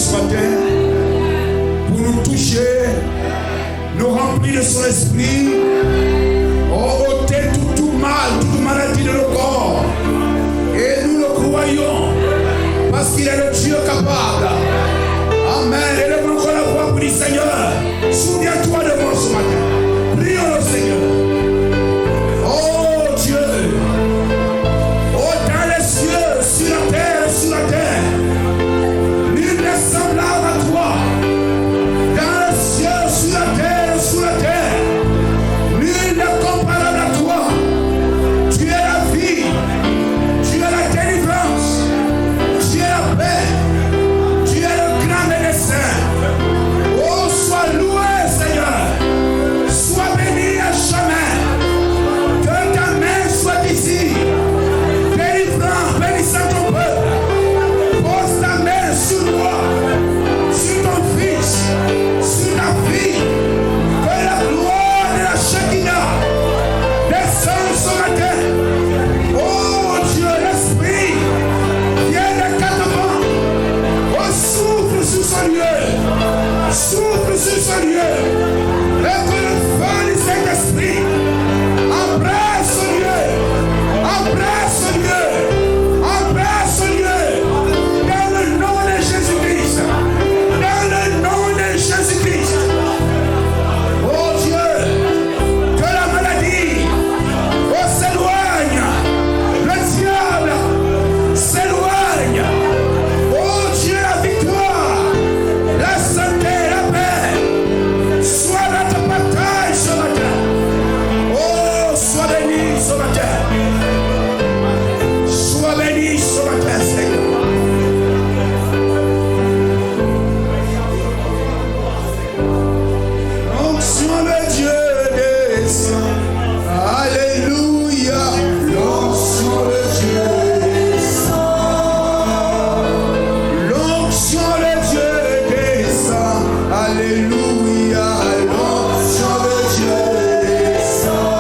ce matin pour nous toucher, nous remplir de son esprit, ôter tout mal, toute maladie de nos corps. Et nous le croyons parce qu'il est le Dieu capable. Amen. Élève encore la voix pour dire Seigneur, souviens-toi de moi ce matin. Prions le Seigneur. Oh Dieu, oh dans les cieux, sur la terre, nul n'est semblable à toi. Dans les cieux, sur la terre, nul n'est comparable à toi. Tu es la vie, tu es la délivrance, tu es la paix, tu es le grand médecin. Oh, sois loué, Seigneur, sois béni à jamais. Que ta main soit ici, délivrant, bénissant ton peuple. Pose ta main sur moi, sur ton fils, sur ta fille. Que la gloire de la Shekinah descende ce matin. Oh Dieu, l'Esprit vient des quatre vents. Oh, souffle sur ce lieu, souffle sur ce lieu. Et que le feu du Saint-Esprit embrasse ce lieu, embrasse ce lieu, embrasse ce lieu. Dans le nom de Jésus-Christ, dans le nom de Jésus-Christ. Oh Dieu, que la maladie s'éloigne, le diable s'éloigne. Oh Dieu, la victoire, la santé, la paix, soit notre bataille ce matin. Oh, sois béni ce matin. Sois béni ce matin, Seigneur. L'onction de Dieu descend. Alléluia. L'onction de Dieu descend. L'onction de Dieu descend. Alléluia. L'onction de Dieu descend.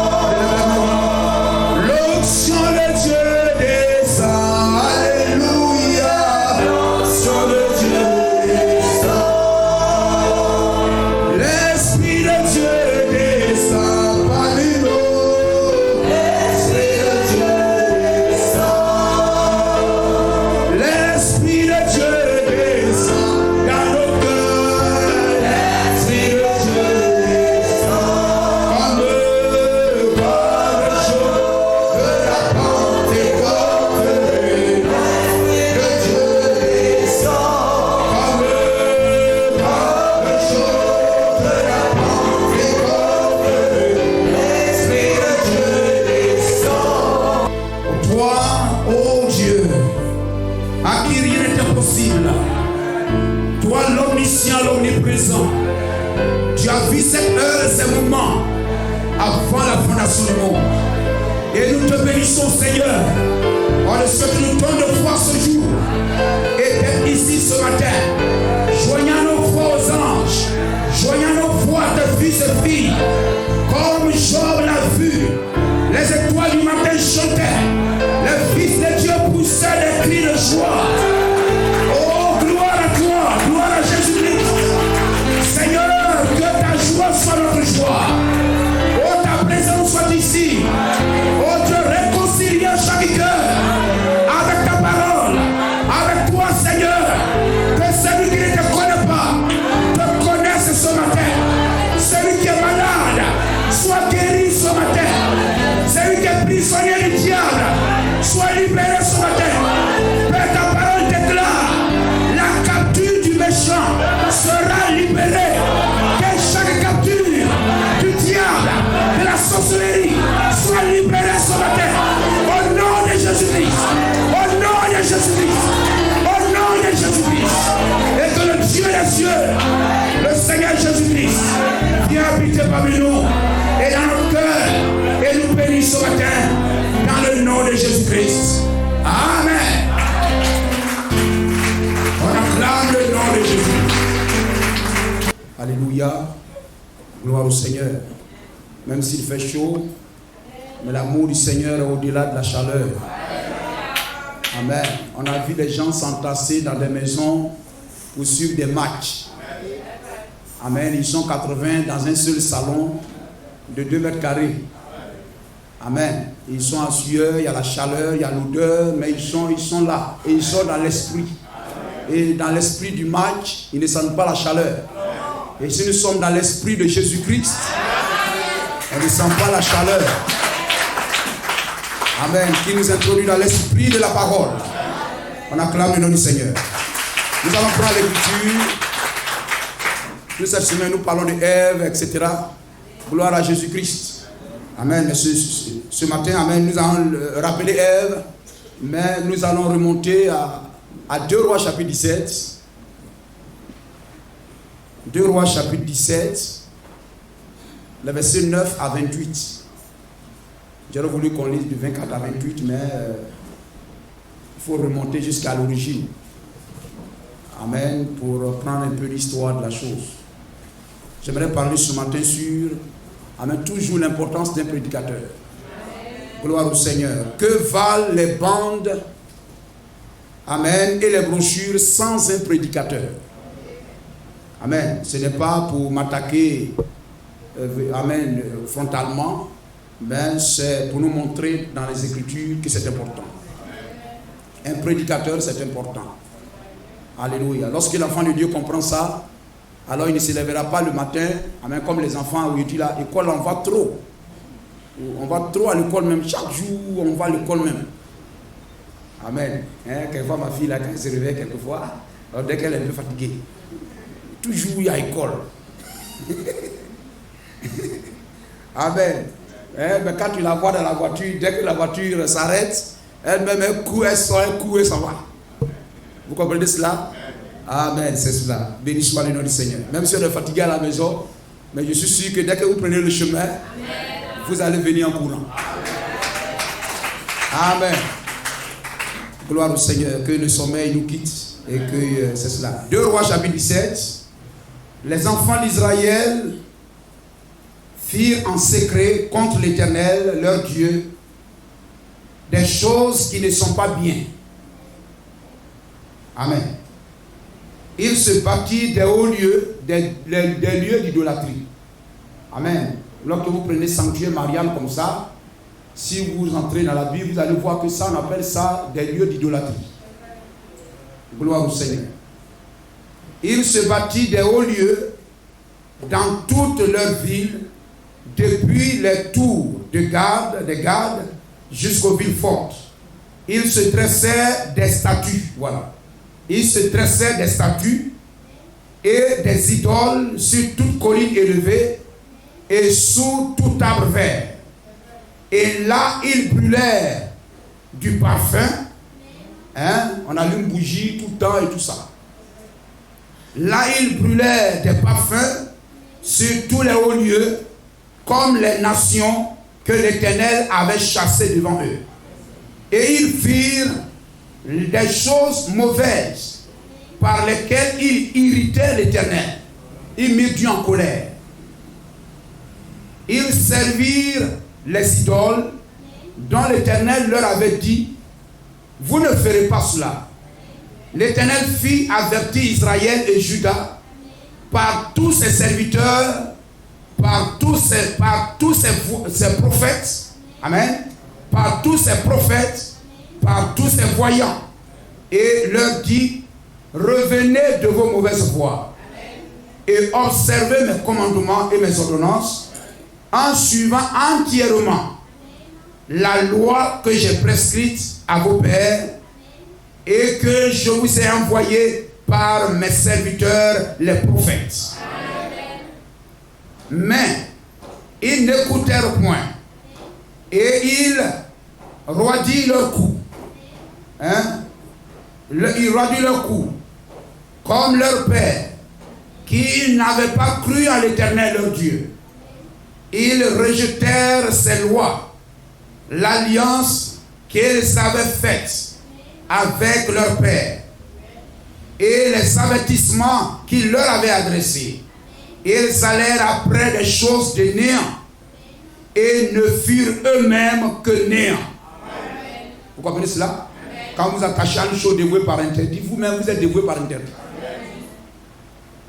L'onction de Dieu descend. Alléluia. L'onction de Dieu descend. L'Esprit de Dieu descend parmi nous. L'Esprit de Dieu descend. L'Esprit de Dieu descend dans nos cœurs. L'Esprit de Dieu descend comme le jour de la Pentecôte. L'Esprit de Dieu descend comme le jour de la Pentecôte. L'Esprit de Dieu descend. Toi, ô Dieu, à qui rien n'est impossible, toi l'omniscient, l'omniprésent, tu as vu cette heure et ces moments avant la fondation du monde. Et nous te bénissons, Seigneur, en ce que nous donne de voir ce jour et d'être ici ce matin, joignant nos voix aux anges, joignant nos voix de fils et filles, comme Job l'a vu, les étoiles du matin chantaient, le Fils de Dieu poussait des cris de joie. Oh, gloire à toi, gloire à Jésus-Christ. Seigneur, que ta joie soit notre joie. Oh, ta présence soit ici. Oh Dieu, réconcilie chaque cœur avec ta parole, avec toi, Seigneur. Que celui qui ne te connaît pas te connaisse ce matin. Celui qui est malade soit guéri ce matin. Celui qui est prisonnier du diable soit libéré ce matin. Père, ta parole déclare la capture du méchant sera libérée. Que chaque capture du diable, de la sorcellerie soit libérée ce matin. Au nom de Jésus-Christ. Au nom de Jésus-Christ. Au nom de Jésus-Christ. Et que le Dieu des cieux, le Seigneur Jésus-Christ, vienne habiter parmi nous et dans nos cœurs et nous bénisse ce matin dans le nom de Jésus-Christ. Amen. On acclame le nom de Jésus. Alléluia. Gloire au Seigneur. Même s'il fait chaud, mais l'amour du Seigneur est au-delà de la chaleur. Amen. On a vu les gens s'entasser dans des maisons pour suivre des matchs. Amen. Ils sont 80 dans un seul salon de 2 mètres carrés. Amen. Ils sont en sueur, il y a la chaleur, il y a l'odeur, mais ils sont là. Et ils sont dans l'esprit. Et dans l'esprit du match, ils ne sentent pas la chaleur. Et si nous sommes dans l'esprit de Jésus-Christ, on ne sent pas la chaleur. Amen. Qui nous introduit dans l'esprit de la parole. On acclame le nom du Seigneur. Nous allons prendre l'écriture. Toute cette semaine, nous parlons de Ève, etc. Gloire à Jésus-Christ. Amen. Mais ce matin, amen, nous allons rappeler Ève, mais nous allons remonter à 2 Rois chapitre 17. 2 Rois chapitre 17, le verset 9 à 28. J'aurais voulu qu'on lise de 24 à 28, mais il faut remonter jusqu'à l'origine. Amen. Pour prendre un peu l'histoire de la chose. J'aimerais parler ce matin sur, amen, toujours l'importance d'un prédicateur. Gloire au Seigneur. Que valent les bandes, amen, et les brochures sans un prédicateur? Amen. Ce n'est pas pour m'attaquer, amen, frontalement, mais c'est pour nous montrer dans les Écritures que c'est important. Un prédicateur, c'est important. Alléluia. Lorsque l'enfant de Dieu comprend ça, alors il ne se lèvera pas le matin, amen, comme les enfants où il dit là, l'école, on va trop. On va trop à l'école même. Chaque jour, on va à l'école même. Amen. Quelquefois, ma fille, là, quand elle se réveille, quelquefois, alors, dès qu'elle est un peu fatiguée, toujours il y a école. Amen. Mais quand tu la vois dans la voiture, dès que la voiture s'arrête, elle-même un coup, elle sort un coup et ça va. Vous comprenez cela? Amen, c'est cela. Béni soit le nom du Seigneur. Même si on est fatigué à la maison, mais je suis sûr que dès que vous prenez le chemin, amen, vous allez venir en courant. Amen. Gloire au Seigneur. Que le sommeil nous quitte et que c'est cela. 2 Rois chapitre 17. Les enfants d'Israël firent en secret contre l'Éternel, leur Dieu, des choses qui ne sont pas bien. Amen. Ils se bâtirent des hauts lieux, des lieux d'idolâtrie. Amen. Lorsque vous prenez sanctuaire Mariam comme ça, si vous entrez dans la Bible, vous allez voir que ça, on appelle ça des lieux d'idolâtrie. Gloire au Seigneur. Ils se bâtirent des hauts lieux dans toutes leurs villes, depuis les tours de garde jusqu'aux villes fortes. Ils se dressaient des statues, voilà. Ils se dressaient des statues et des idoles sur toute colline élevée et sous tout arbre vert. Et là, ils brûlèrent du parfum. On allume une bougie tout le temps et tout ça. Là, ils brûlèrent des parfums sur tous les hauts lieux, comme les nations que l'Éternel avait chassées devant eux. Et ils firent des choses mauvaises par lesquelles ils irritaient l'Éternel. Ils mirent Dieu en colère. Ils servirent les idoles dont l'Éternel leur avait dit: vous ne ferez pas cela. L'Éternel fit avertir Israël et Juda par tous ses serviteurs, par tous ses prophètes, amen, par tous ses prophètes, par tous ses voyants, et leur dit: revenez de vos mauvaises voies et observez mes commandements et mes ordonnances en suivant entièrement la loi que j'ai prescrite à vos pères et que je vous ai envoyée par mes serviteurs les prophètes. Mais ils n'écoutèrent point et ils roidirent leur cou. Ils roidirent leur cou comme leur père, qui n'avaient pas cru en l'Éternel leur Dieu. Ils rejetèrent ses lois, l'alliance qu'ils avaient faite avec leur père et les avertissements qu'il leur avait adressés. Ils allèrent après des choses de néant et ne furent eux-mêmes que néant. Amen. Vous comprenez cela? Amen. Quand vous attachez à une chose dévouée par interdit, vous-même vous êtes dévoué par interdit.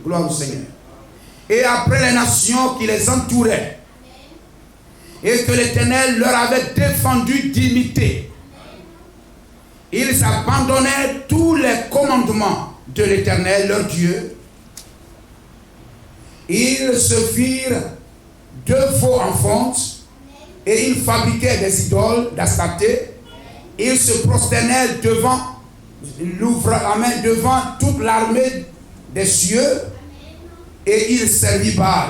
Gloire au Seigneur. Et après les nations qui les entouraient, et que l'Éternel leur avait défendu d'imiter, ils abandonnaient tous les commandements de l'Éternel, leur Dieu. Ils se firent de faux enfants et ils fabriquaient des idoles d'Astarté. Ils se prosternaient devant toute l'armée des cieux et ils servirent Baal.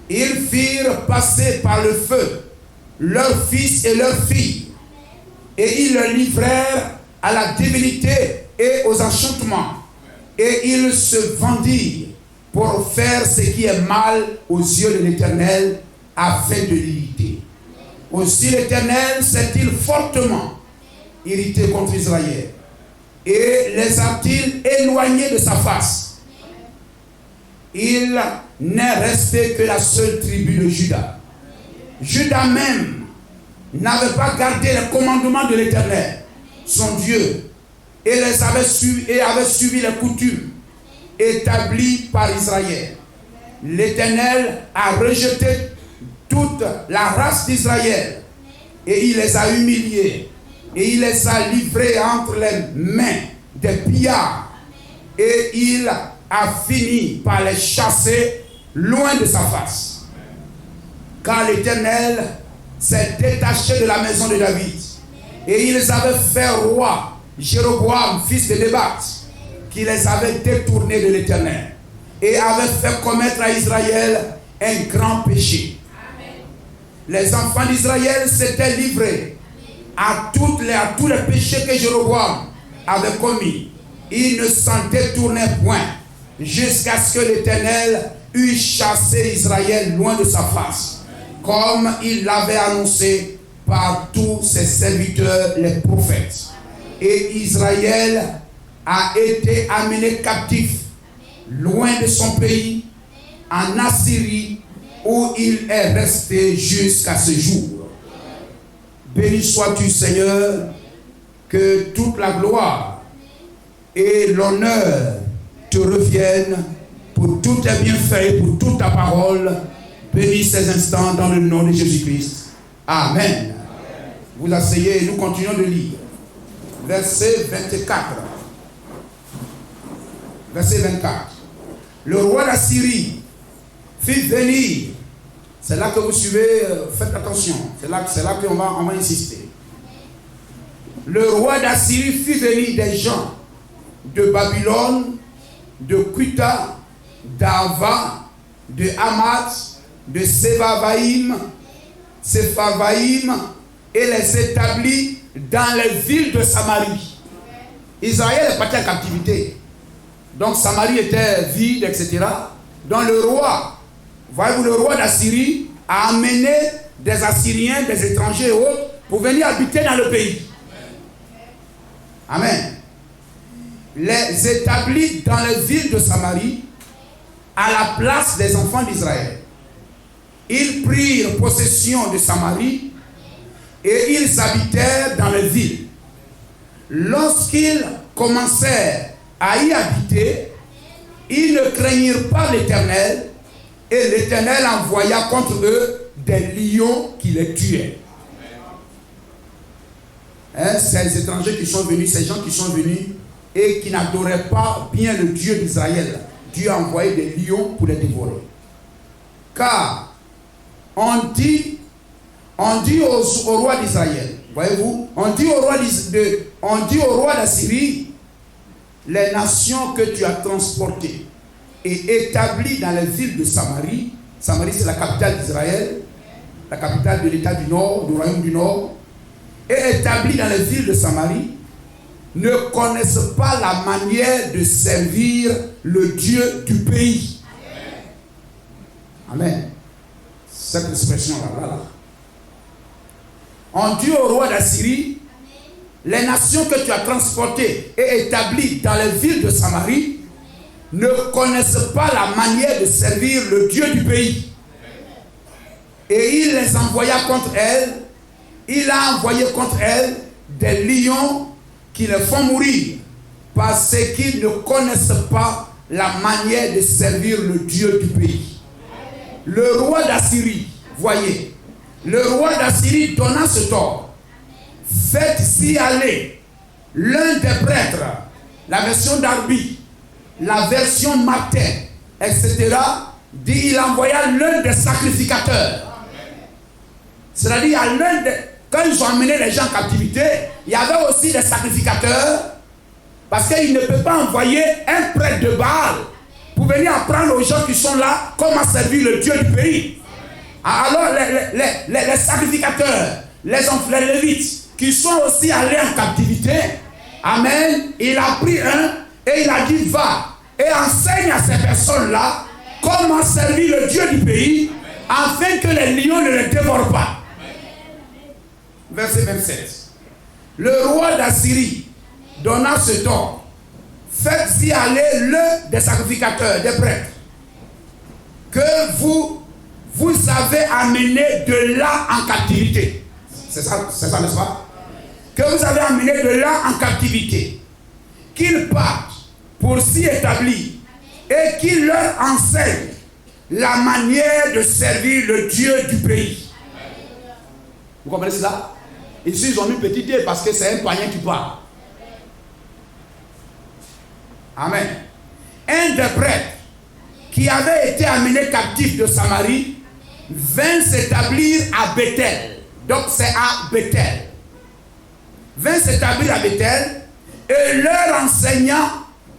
Ils firent passer par le feu leurs fils et leurs filles et ils les livrèrent à la divinité et aux enchantements et ils se vendirent pour faire ce qui est mal aux yeux de l'Éternel afin de l'irriter. Aussi l'Éternel s'est-il fortement irrité contre Israël et les a-t-il éloignés de sa face. Il n'est resté que la seule tribu de Juda. Juda même n'avait pas gardé les commandements de l'Éternel, son Dieu, et avait suivi les coutumes établies par Israël. L'Éternel a rejeté toute la race d'Israël et il les a humiliés et il les a livrés entre les mains des pillards et il a fini par les chasser loin de sa face. Car l'Éternel s'est détaché de la maison de David et ils avaient fait roi Jéroboam, fils de Nébat, qui les avait détournés de l'Éternel et avait fait commettre à Israël un grand péché. Les enfants d'Israël s'étaient livrés à tous les péchés que Jéroboam avait commis. Ils ne s'en détournaient point jusqu'à ce que l'Éternel eût chassé Israël loin de sa face, comme il l'avait annoncé par tous ses serviteurs les prophètes. Et Israël a été amené captif loin de son pays en Assyrie, où il est resté jusqu'à ce jour. Béni sois-tu, Seigneur, que toute la gloire et l'honneur te reviennent pour tous tes bienfaits et pour toute ta parole. Bénis ces instants dans le nom de Jésus-Christ. Amen. Vous asseyez et nous continuons de lire. Verset 24. Verset 24. Le roi d'Assyrie fit venir. C'est là que vous suivez, faites attention. C'est là qu'on va insister. Le roi d'Assyrie fit venir des gens de Babylone, de Cuta, d'Ava, de Hamath, de Séphavaïm, et les établit dans les villes de Samarie. Israël est parti en captivité. Donc Samarie était vide, etc. Donc le roi, voyez-vous, le roi d'Assyrie a amené des Assyriens, des étrangers et autres pour venir habiter dans le pays. Amen. Les établit dans les villes de Samarie à la place des enfants d'Israël. Ils prirent possession de Samarie et ils habitèrent dans les villes. Lorsqu'ils commencèrent à y habiter, ils ne craignirent pas l'Éternel et l'Éternel envoya contre eux des lions qui les tuaient. Ces étrangers qui sont venus, ces gens qui sont venus et qui n'adoraient pas bien le Dieu d'Israël, Dieu a envoyé des lions pour les dévorer. Car on dit au roi d'Israël, voyez-vous, on dit au roi d'Assyrie, les nations que tu as transportées et établies dans les villes de Samarie, Samarie c'est la capitale d'Israël, la capitale de l'État du Nord, du royaume du Nord, et établies dans les villes de Samarie, ne connaissent pas la manière de servir le Dieu du pays. Amen. Cette expression-là. On dit au roi d'Assyrie, les nations que tu as transportées et établies dans les villes de Samarie ne connaissent pas la manière de servir le Dieu du pays. Et il les envoya contre elles. Il a envoyé contre elles des lions qui les font mourir parce qu'ils ne connaissent pas la manière de servir le Dieu du pays. Le roi d'Assyrie, voyez, le roi d'Assyrie donna cet ordre. Faites y aller l'un des prêtres, la version d'Arbi, la version Martin, etc. Dit, il envoya l'un des sacrificateurs. C'est-à-dire, quand ils ont amené les gens en captivité, il y avait aussi des sacrificateurs, parce qu'il ne peut pas envoyer un prêtre de Baal pour venir apprendre aux gens qui sont là comment servir le Dieu du pays. Alors les sacrificateurs, les Lévites, qui sont aussi allés en captivité, amen, il a pris un et il a dit, va et enseigne à ces personnes-là comment servir le Dieu du pays, afin que les lions ne les dévorent pas. Verset 27. Le roi d'Assyrie donna ce ordre. Faites-y aller l'un des sacrificateurs, des prêtres, que vous avez amené de là en captivité. C'est ça, n'est-ce pas? Que vous avez amené de là en captivité. Qu'ils partent pour s'y établir et qu'il leur enseigne la manière de servir le Dieu du pays. Vous comprenez cela? Ici, ils ont mis petit dé parce que c'est un païen qui parle. Amen. Un des prêtres qui avait été amené captif de Samarie vint s'établir à Bethel. Donc c'est à Bethel. Vint s'établir à Bethel et leur enseigna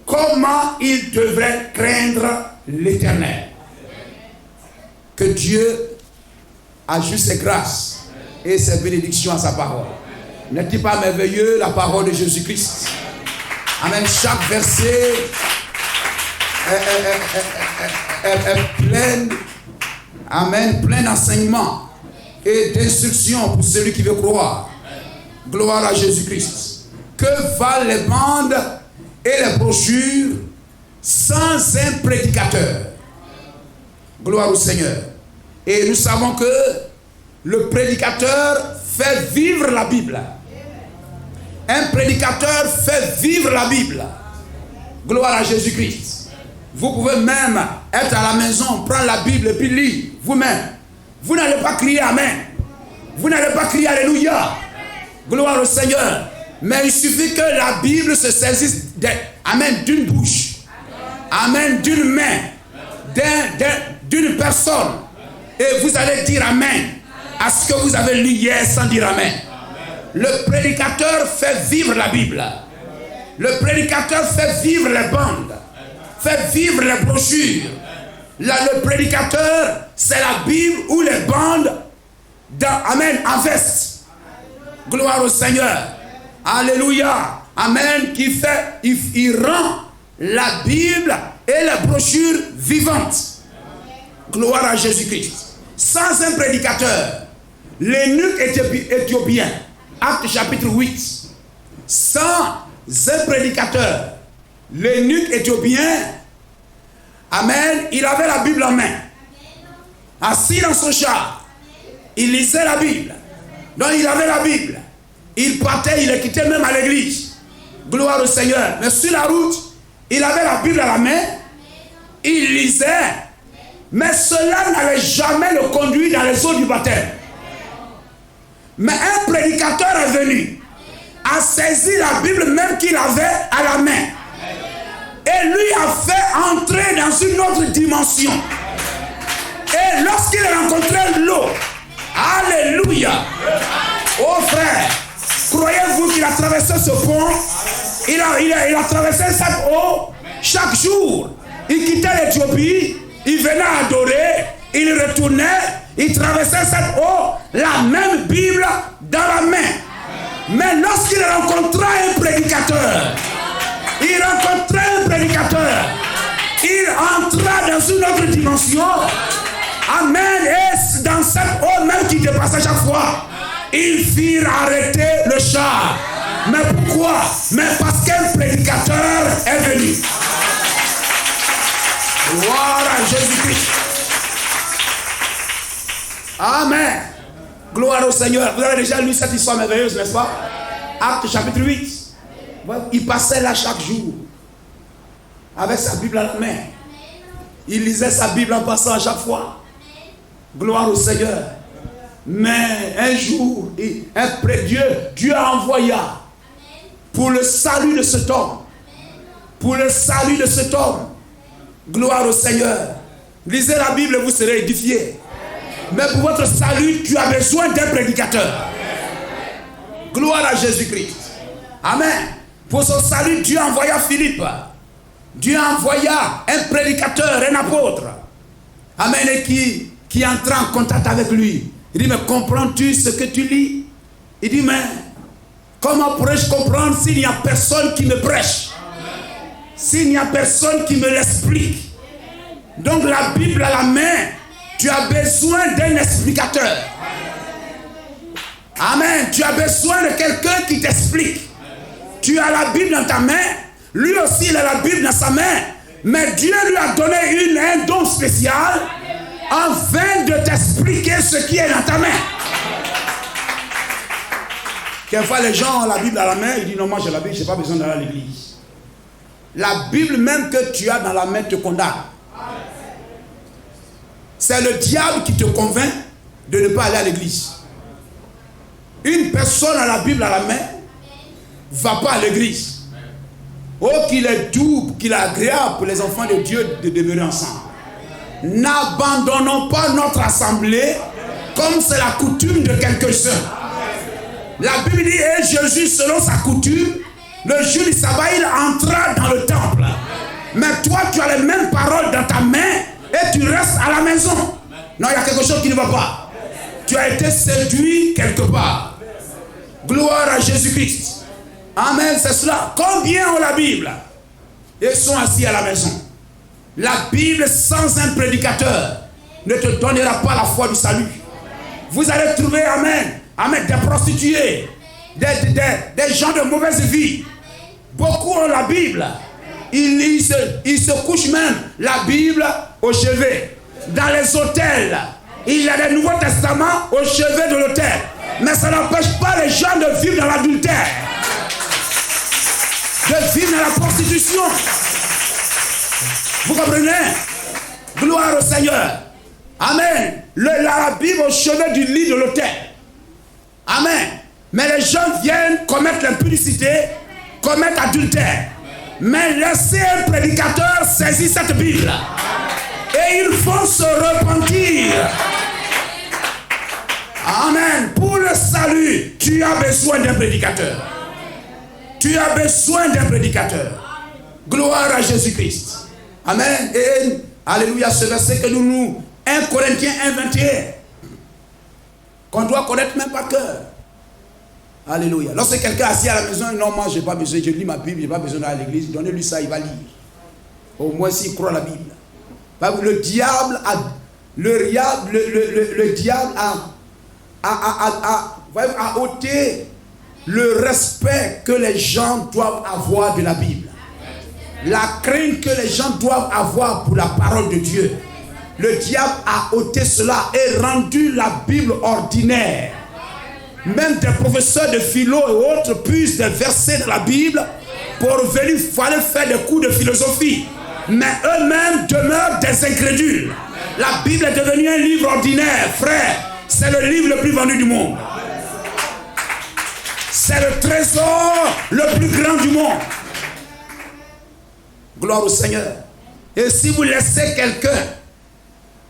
comment ils devraient craindre l'Éternel. Que Dieu ajoute ses grâces et ses bénédictions à sa parole. N'est-il pas merveilleux la parole de Jésus-Christ? Amen. Chaque verset est plein, amen, plein d'enseignements et d'instructions pour celui qui veut croire. Gloire à Jésus-Christ. Que valent les bandes et les brochures sans un prédicateur? Gloire au Seigneur. Et nous savons que le prédicateur fait vivre la Bible. Un prédicateur fait vivre la Bible. Gloire à Jésus-Christ. Vous pouvez même être à la maison, prendre la Bible et puis lire vous-même. Vous n'allez pas crier Amen. Vous n'allez pas crier Alléluia. Gloire au Seigneur. Mais il suffit que la Bible se saisisse Amen, d'une bouche. Amen, d'une main. D'une personne. Et vous allez dire Amen à ce que vous avez lu hier sans dire Amen. Le prédicateur fait vivre la Bible. Le prédicateur fait vivre les bandes. Fait vivre les brochures. Là, le prédicateur, c'est la Bible ou les bandes Amen, en veste. Gloire au Seigneur. Alléluia. Amen. Il rend la Bible et la brochure vivante. Gloire à Jésus-Christ. Sans un prédicateur, l'eunuque éthiopien, Acte chapitre 8, sans un prédicateur, l'eunuque éthiopien, amen, il avait la Bible en main. Assis dans son char, il lisait la Bible. Donc il avait la Bible. Il partait, il les quittait même à l'église. Gloire au Seigneur. Mais sur la route, il avait la Bible à la main. Il lisait. Mais cela n'allait jamais le conduire dans les eaux du baptême. Mais un prédicateur est venu, a saisi la Bible même qu'il avait à la main. Et lui a fait entrer dans une autre dimension. Et lorsqu'il a rencontré l'eau, alléluia, oh frère, croyez-vous qu'il a traversé ce pont? Il a traversé cette eau chaque jour. Il quittait l'Éthiopie, il venait adorer, il retournait, il traversait cette eau, la même Bible dans la main. Mais lorsqu'il rencontra un prédicateur, il entra dans une autre dimension. Amen. Et dans cette eau même qui dépassait chaque fois, ils firent arrêter le char. Mais pourquoi? Mais parce qu'un prédicateur est venu. Gloire à Jésus-Christ. Amen. Gloire au Seigneur. Vous avez déjà lu cette histoire merveilleuse, n'est-ce pas? Acte chapitre 8. Il passait là chaque jour. avec sa Bible à la main. Il lisait sa Bible en passant à chaque fois. Gloire au Seigneur. Mais un jour, Dieu a envoyé pour le salut de cet homme. Pour le salut de cet homme. Gloire au Seigneur. Lisez la Bible et vous serez édifiés. Mais pour votre salut, tu as besoin d'un prédicateur. Gloire à Jésus-Christ. Amen. Pour son salut, Dieu envoya Philippe. Dieu envoya un prédicateur, un apôtre. Amen. Et qui entra en contact avec lui. Il dit, mais comprends-tu ce que tu lis? Il dit, mais comment pourrais-je comprendre s'il n'y a personne qui me prêche? S'il n'y a personne qui me l'explique? Donc la Bible à la main, tu as besoin d'un explicateur. Amen. Tu as besoin de quelqu'un qui t'explique. Tu as la Bible dans ta main. Lui aussi, il a la Bible dans sa main. Mais Dieu lui a donné un don spécial afin de t'expliquer ce qui est dans ta main. Quelquefois, les gens ont la Bible à la main. Ils disent, non, moi j'ai la Bible, je n'ai pas besoin d'aller à l'église. La Bible même que tu as dans la main te condamne. C'est le diable qui te convainc de ne pas aller à l'église. Une personne a la Bible à la main, ne va pas à l'église. Oh, qu'il est doux, qu'il est agréable pour les enfants de Dieu de demeurer ensemble. N'abandonnons pas notre assemblée comme c'est la coutume de quelques-uns. La Bible dit, et Jésus, selon sa coutume, le jour du sabbat, il entra dans le temple. Mais toi, tu as les mêmes paroles dans ta main et tu restes à la maison. Non, il y a quelque chose qui ne va pas. Tu as été séduit quelque part. Gloire à Jésus-Christ. Amen, c'est cela. Combien ont la Bible et sont assis à la maison? La Bible sans un prédicateur ne te donnera pas la foi du salut. Vous allez trouver, amen, amen, des prostituées, des gens de mauvaise vie. Beaucoup ont la Bible. Ils se couchent même la Bible au chevet. Dans les hôtels, il y a des Nouveaux Testaments au chevet de l'hôtel. Mais ça n'empêche pas les gens de vivre dans l'adultère, de vivre dans la prostitution. Vous comprenez? Gloire au Seigneur. Amen. La Bible au chevet du lit de l'hôtel. Amen. Mais les gens viennent commettre l'impudicité, commettre adultère. Mais laissez un prédicateur saisir cette Bible. Et ils vont se repentir. Amen. Pour le salut, tu as besoin d'un prédicateur. Tu as besoin d'un prédicateur. Gloire à Jésus-Christ. Amen. Et alléluia, ce verset que nous 1 Corinthiens 1:21, qu'on doit connaître même par cœur. Alléluia. Lorsque quelqu'un est assis à la maison, non, moi je n'ai pas besoin, je lis ma Bible, je n'ai pas besoin d'aller à l'église, donnez-lui ça, il va lire. Au moins s'il croit la Bible. Le diable a ôté le respect que les gens doivent avoir de la Bible. La crainte que les gens doivent avoir pour la parole de Dieu. Le diable a ôté cela et rendu la Bible ordinaire. Même des professeurs de philo et autres puissent des versets de la Bible pour venir faire des cours de philosophie. Mais eux-mêmes demeurent des incrédules. La Bible est devenue un livre ordinaire, frère. C'est le livre le plus vendu du monde. C'est le trésor le plus grand du monde. Gloire au Seigneur. Et si vous laissez quelqu'un,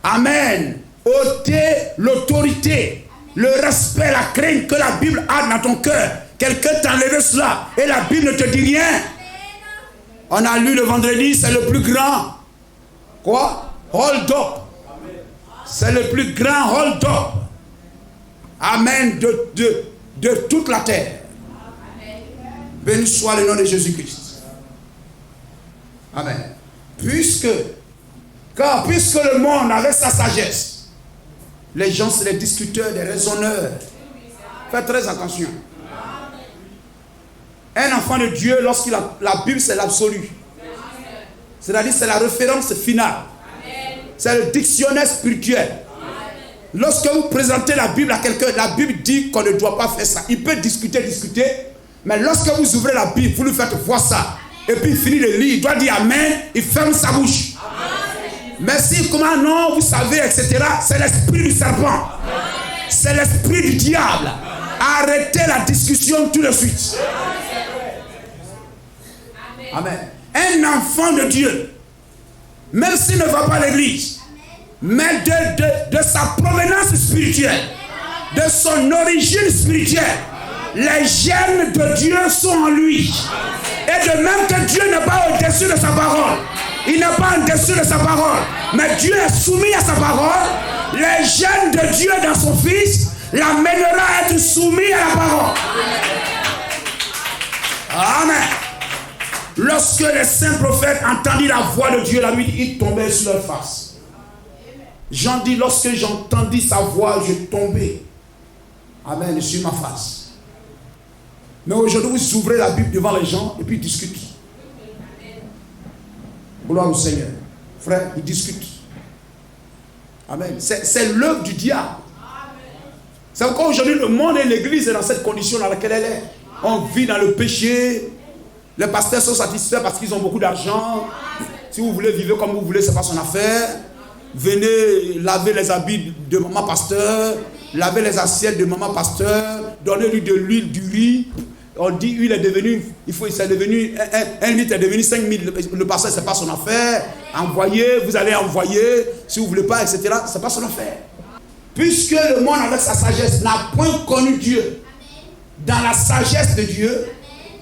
amen, ôter l'autorité, le respect, la crainte que la Bible a dans ton cœur, quelqu'un t'a enlevé cela et la Bible ne te dit rien. On a lu le vendredi, c'est le plus grand. Quoi? Hold-up. C'est le plus grand hold-up. Amen. De toute la terre. Béni soit le nom de Jésus-Christ. Amen. Puisque le monde avec sa sagesse, les gens c'est des discuteurs, des raisonneurs. Faites très attention. Un enfant de Dieu, lorsqu'il a la Bible, c'est l'absolu. C'est-à-dire c'est la référence finale. C'est le dictionnaire spirituel. Lorsque vous présentez la Bible à quelqu'un, la Bible dit qu'on ne doit pas faire ça. Il peut discuter, mais lorsque vous ouvrez la Bible, vous lui faites voir ça. et puis il finit de lire, il doit dire Amen, il ferme sa bouche. Mais si, comment non, vous savez, etc., c'est l'esprit du serpent. C'est l'esprit du diable. Arrêtez la discussion tout de suite. Amen. Un enfant de Dieu, même s'il ne va pas à l'église, mais de sa provenance spirituelle, de son origine spirituelle, les gènes de Dieu sont en lui. Et de même que Dieu n'est pas au-dessus de sa parole, il n'est pas au-dessus de sa parole, mais Dieu est soumis à sa parole, les gènes de Dieu dans son Fils l'amènera à être soumis à la parole. Amen. Lorsque les saints prophètes entendirent la voix de Dieu la nuit, ils tombaient sur leur face. Jean dit, lorsque j'entendis sa voix, je tombais. Amen, sur ma face. Mais aujourd'hui, vous ouvrez la Bible devant les gens et puis ils discutent. Gloire au Seigneur. Frère, ils discutent. Amen. C'est l'œuvre du diable. C'est encore aujourd'hui, le monde et l'église est dans cette condition dans laquelle elle est. On vit dans le péché. Les pasteurs sont satisfaits parce qu'ils ont beaucoup d'argent. Si vous voulez vivre comme vous voulez, ce n'est pas son affaire. Venez laver les habits de maman pasteur, laver les assiettes de maman pasteur, donnez-lui de l'huile, du riz. On dit huile est devenue, c'est devenu, un litre est devenu 5 000. Le pasteur, ce n'est pas son affaire. Envoyez, vous allez envoyer. Si vous ne voulez pas, etc., ce n'est pas son affaire. Puisque le monde avec sa sagesse n'a point connu Dieu, dans la sagesse de Dieu,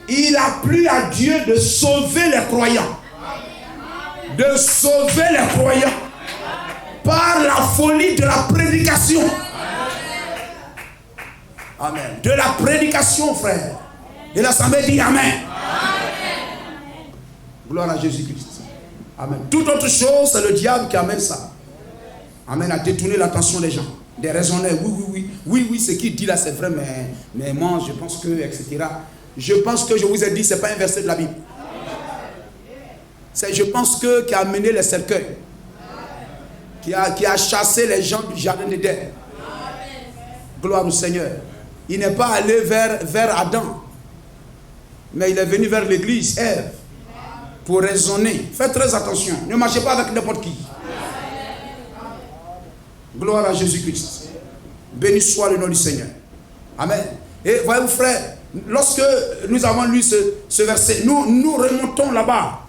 il a plu à Dieu de sauver les croyants. De sauver les croyants par la folie de la prédication. Amen. De la prédication, frère. Et l'assemblée dit Amen. Amen. Gloire à Jésus-Christ. Amen. Toute autre chose, c'est le diable qui amène ça. Amen. À détourner l'attention des gens. Des raisonnaires. Oui, ce qu'il dit là, c'est vrai, mais moi, je pense que, etc. Je pense que je vous ai dit, ce n'est pas un verset de la Bible. C'est, je pense que, qui a amené les cercueils. Qui a chassé les gens du jardin d'Éden. Gloire au Seigneur. Il n'est pas allé vers Adam, mais il est venu vers l'église, Ève, pour raisonner. Faites très attention. Ne marchez pas avec n'importe qui. Gloire à Jésus-Christ. Béni soit le nom du Seigneur. Amen. Et voyez-vous, frère, lorsque nous avons lu ce verset, nous remontons là-bas.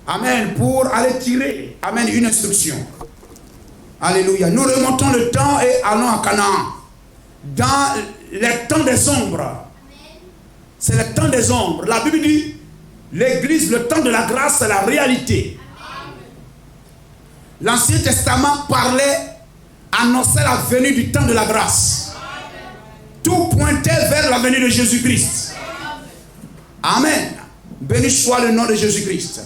Amen. Pour aller tirer, amen, une instruction. Alléluia. Nous remontons le temps et allons à Canaan. Dans les temps des ombres. C'est le temps des ombres. La Bible dit, l'église, le temps de la grâce, c'est la réalité. L'Ancien Testament parlait, annonçait la venue du temps de la grâce. Tout pointait vers la venue de Jésus-Christ. Amen. Béni soit le nom de Jésus-Christ.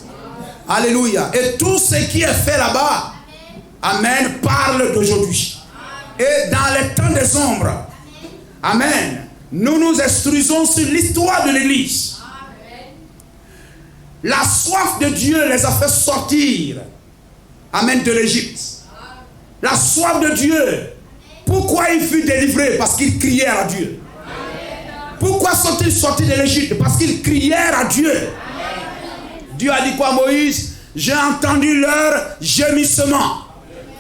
Alléluia. Et tout ce qui est fait là-bas, amen, parle d'aujourd'hui. Et dans les temps des ombres, amen, nous nous instruisons sur l'histoire de l'Église. La soif de Dieu les a fait sortir, amen, de l'Égypte. La soif de Dieu. Pourquoi il fut délivré? Parce qu'il criait à Dieu. Pourquoi sont-ils sortis de l'Égypte? Parce qu'ils crièrent à Dieu. Dieu a dit quoi à Moïse? J'ai entendu leur gémissement.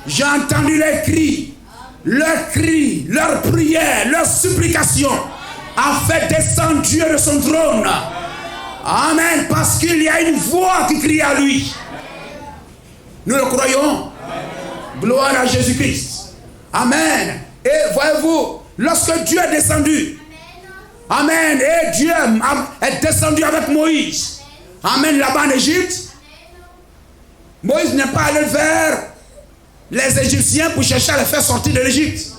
J'ai entendu leurs cris, leurs prières, leurs supplications, a fait descendre Dieu de son trône. Amen. Parce qu'il y a une voix qui crie à lui. Nous le croyons. Gloire à Jésus-Christ. Amen. Et voyez-vous, lorsque Dieu est descendu, amen, et Dieu est descendu avec Moïse, amen, là-bas en Égypte, Moïse n'est pas allé vers les Égyptiens pour chercher à les faire sortir de l'Égypte.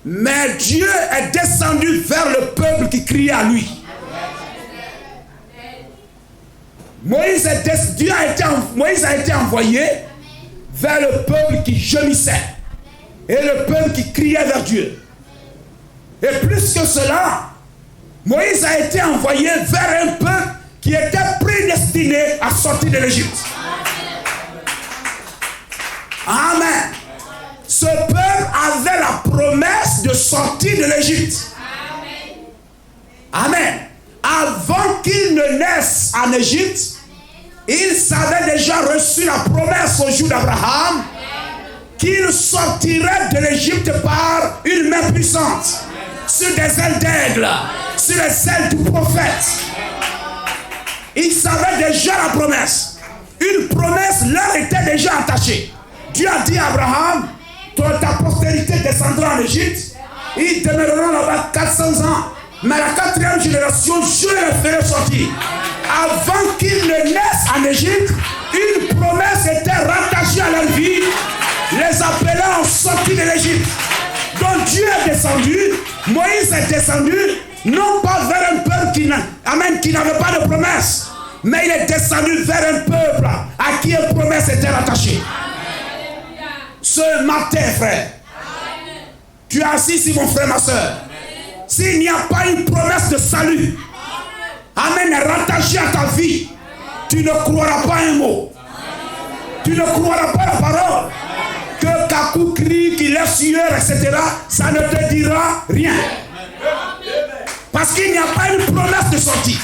Mais Dieu est descendu vers le peuple qui criait à lui. Moïse a été envoyé vers le peuple qui gémissait. Et le peuple qui criait vers Dieu. Et plus que cela, Moïse a été envoyé vers un peuple qui était prédestiné à sortir de l'Égypte. Amen. Ce peuple avait la promesse de sortir de l'Égypte. Amen. Avant qu'il ne naisse en Égypte, Ils avaient déjà reçu la promesse au jour d'Abraham qu'il sortirait de l'Égypte par une main puissante, sur des ailes d'aigle, sur les ailes du prophète. Ils savaient déjà la promesse. Une promesse leur était déjà attachée. Dieu a dit à Abraham, ta postérité descendra en Égypte, ils demeureront là-bas 400 ans. Mais la 4e génération, je les ferai sortir. Avant qu'ils ne naissent en Égypte, une promesse était rattachée à leur vie, les appelant en sortie de l'Égypte. Donc Dieu est descendu, Moïse est descendu, non pas vers un peuple qui n'avait pas de promesse, mais il est descendu vers un peuple à qui une promesse était rattachée. Ce matin, frère, tu es assis ici, mon frère, ma soeur. S'il n'y a pas une promesse de salut, amen, rattachée à ta vie, tu ne croiras pas un mot. Tu ne croiras pas la parole. Que Kakou crie, qu'il est sueur, etc., ça ne te dira rien. Parce qu'il n'y a pas une promesse de sortie.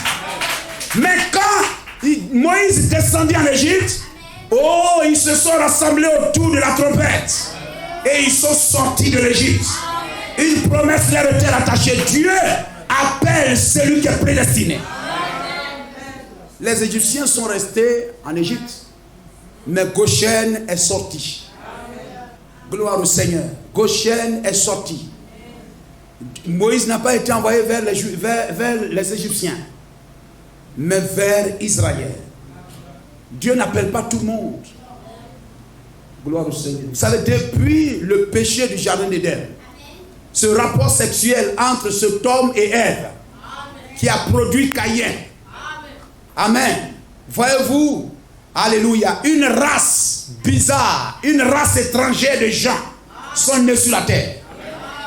Mais quand Moïse descendit en Égypte, oh, ils se sont rassemblés autour de la trompette. Et ils sont sortis de l'Égypte. Une promesse leur était attachée. Dieu appelle celui qui est prédestiné. Les Égyptiens sont restés en Égypte. Mais Goshen est sorti. Gloire au Seigneur. Goshen est sorti. Moïse n'a pas été envoyé vers les Égyptiens, mais vers Israël. Dieu n'appelle pas tout le monde. Gloire au Seigneur. Vous savez, depuis le péché du jardin d'Éden, ce rapport sexuel entre cet homme et Ève, qui a produit Caïn. Amen. Voyez-vous, alléluia, une race bizarre, une race étrangère de gens sont nés sur la terre.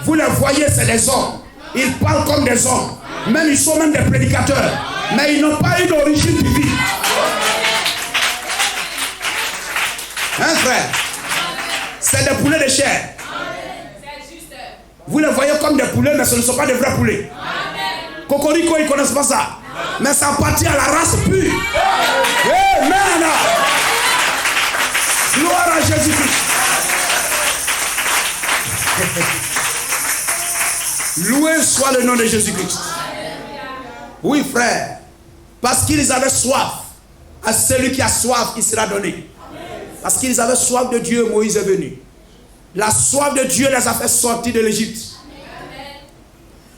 Vous les voyez, c'est des hommes. Ils parlent comme des hommes. Même ils sont même des prédicateurs. Mais ils n'ont pas une origine divine. Hein, frère? C'est des poulets de chair. Vous les voyez comme des poulets, mais ce ne sont pas des vrais poulets. Cocorico, ils ne connaissent pas ça. Mais ça appartient à la race pure. Amen. Gloire à Jésus-Christ. Loué soit le nom de Jésus-Christ. Oui, frère. Parce qu'ils avaient soif. À celui qui a soif, il sera donné. Parce qu'ils avaient soif de Dieu, Moïse est venu. La soif de Dieu les a fait sortir de l'Égypte.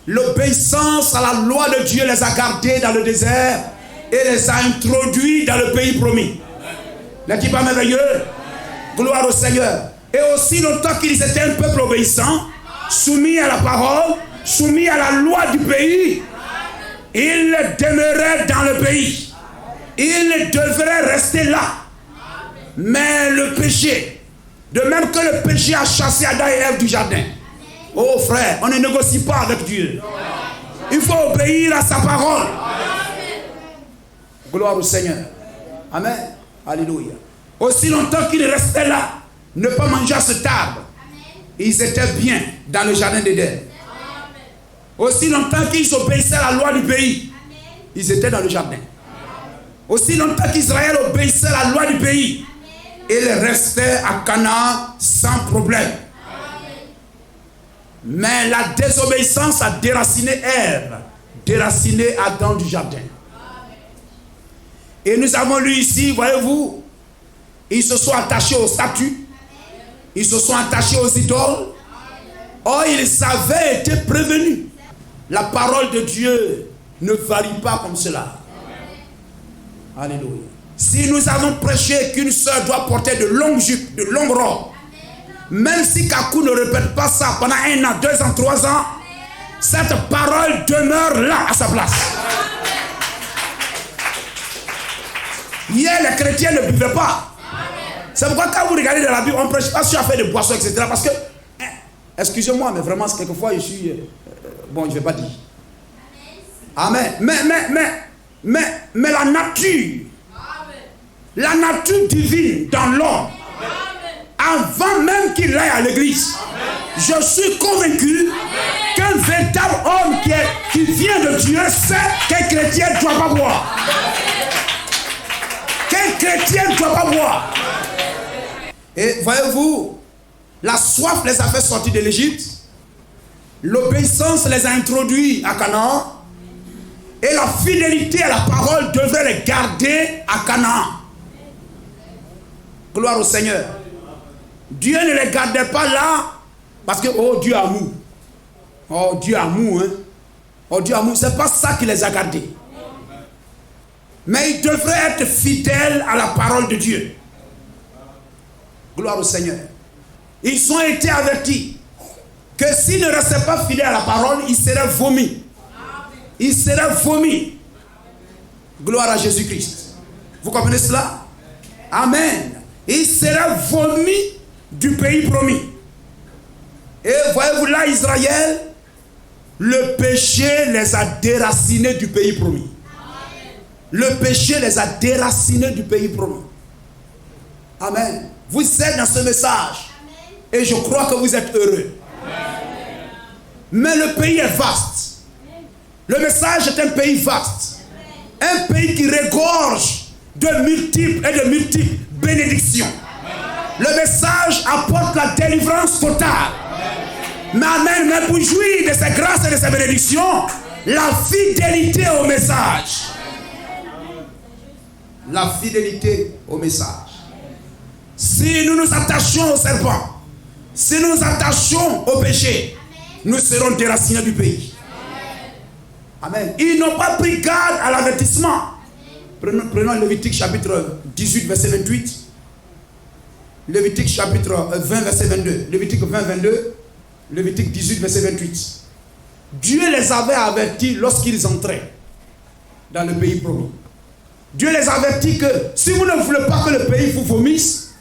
L'obéissance à la loi de Dieu les a gardés dans le désert et les a introduits dans le pays promis. N'est-il pas merveilleux? Gloire au Seigneur. Et aussi longtemps qu'ils étaient un peuple obéissant, soumis à la parole, soumis à la loi du pays, ils demeuraient dans le pays. Ils devraient rester là. Mais le péché, de même que le péché a chassé Adam et Ève du jardin. Oh frère, on ne négocie pas avec Dieu. Il faut obéir à sa parole. Gloire au Seigneur. Amen. Alléluia. Aussi longtemps qu'ils restaient là, ne pas manger à cet arbre, ils étaient bien dans le jardin d'Éden. Aussi longtemps qu'ils obéissaient à la loi du pays, ils étaient dans le jardin. Aussi longtemps qu'Israël obéissait à la loi du pays, ils restaient à Canaan sans problème. Mais la désobéissance a déraciné Ève, déraciné Adam du jardin. Et nous avons lu ici, voyez-vous, ils se sont attachés aux statues, ils se sont attachés aux idoles. Or, ils avaient été prévenus. La parole de Dieu ne varie pas comme cela. Alléluia. Si nous avons prêché qu'une sœur doit porter de longues jupes, de longues robes, même si Kakou ne répète pas ça pendant 1 an, 2 ans, 3 ans, cette parole demeure là à sa place. Hier, les chrétiens ne buvaient pas. C'est pourquoi quand vous regardez dans la Bible, on ne prêche pas sur affaire de boissons, etc. Parce que, excusez-moi, mais vraiment, quelquefois, je suis... bon, je ne vais pas dire. Amen. Mais la nature divine dans l'homme, avant même qu'il aille à l'église, je suis convaincu qu'un véritable homme qui vient de Dieu sait qu'un chrétien ne doit pas boire. Qu'un chrétiens ne doivent pas boire. Et voyez-vous, la soif les a fait sortir de l'Égypte. L'obéissance les a introduits à Canaan. Et la fidélité à la parole devrait les garder à Canaan. Gloire au Seigneur. Dieu ne les gardait pas là parce que, oh Dieu amour. Oh Dieu amour, hein. Oh Dieu amour, c'est pas ça qui les a gardés. Mais ils devraient être fidèles à la parole de Dieu. Gloire au Seigneur. Ils ont été avertis que s'ils ne restaient pas fidèles à la parole, ils seraient vomis. Ils seraient vomis. Gloire à Jésus-Christ. Vous comprenez cela? Amen. Ils seraient vomis du pays promis. Et voyez-vous là, Israël, le péché les a déracinés du pays promis. Le péché les a déracinés du pays promis. Amen. Vous êtes dans ce message. Et je crois que vous êtes heureux. Mais le pays est vaste. Le message est un pays vaste. Un pays qui regorge de multiples et de multiples bénédictions. Le message apporte la délivrance totale. Mais amen, mais pour jouir de ces grâces et de ces bénédictions, la fidélité au message. La fidélité au message. Si nous nous attachons au serpent, si nous nous attachons au péché, nous serons déracinés du pays. Amen. Ils n'ont pas pris garde à l'avertissement. Prenons Lévitique chapitre 18, verset 28. Lévitique chapitre 20, verset 22. Lévitique 20, 22. Lévitique 18, verset 28. Dieu les avait avertis lorsqu'ils entraient dans le pays promis. Dieu les avertit que si vous ne voulez pas que le pays vous vomisse,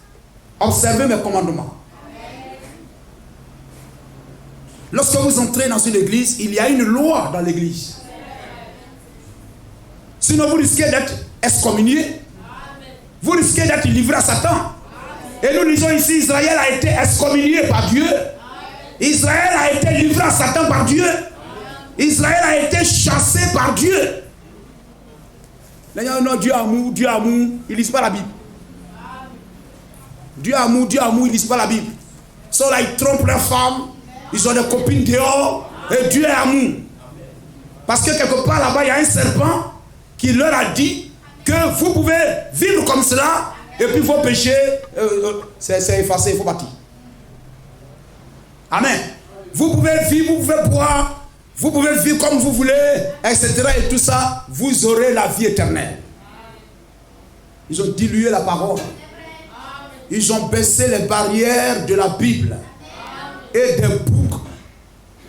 observez mes commandements. Lorsque vous entrez dans une église, il y a une loi dans l'église. Sinon vous risquez d'être excommunié. Vous risquez d'être livré à Satan. Et nous disons ici, Israël a été excommunié par Dieu. Israël a été livré à Satan par Dieu. Israël a été chassé par Dieu. Les gens disent Dieu amour, ils ne lisent pas la Bible. Dieu amour, ils ne lisent pas la Bible. So là, ils trompent leurs femmes, ils ont des copines dehors, et Dieu est amour. Parce que quelque part là-bas, il y a un serpent qui leur a dit que vous pouvez vivre comme cela, et puis vos péchés, c'est effacé, il faut bâtir. Amen. Vous pouvez vivre, vous pouvez boire, vous pouvez vivre comme vous voulez, etc. Et tout ça, vous aurez la vie éternelle. Ils ont dilué la parole. Ils ont baissé les barrières de la Bible. Et des boucs.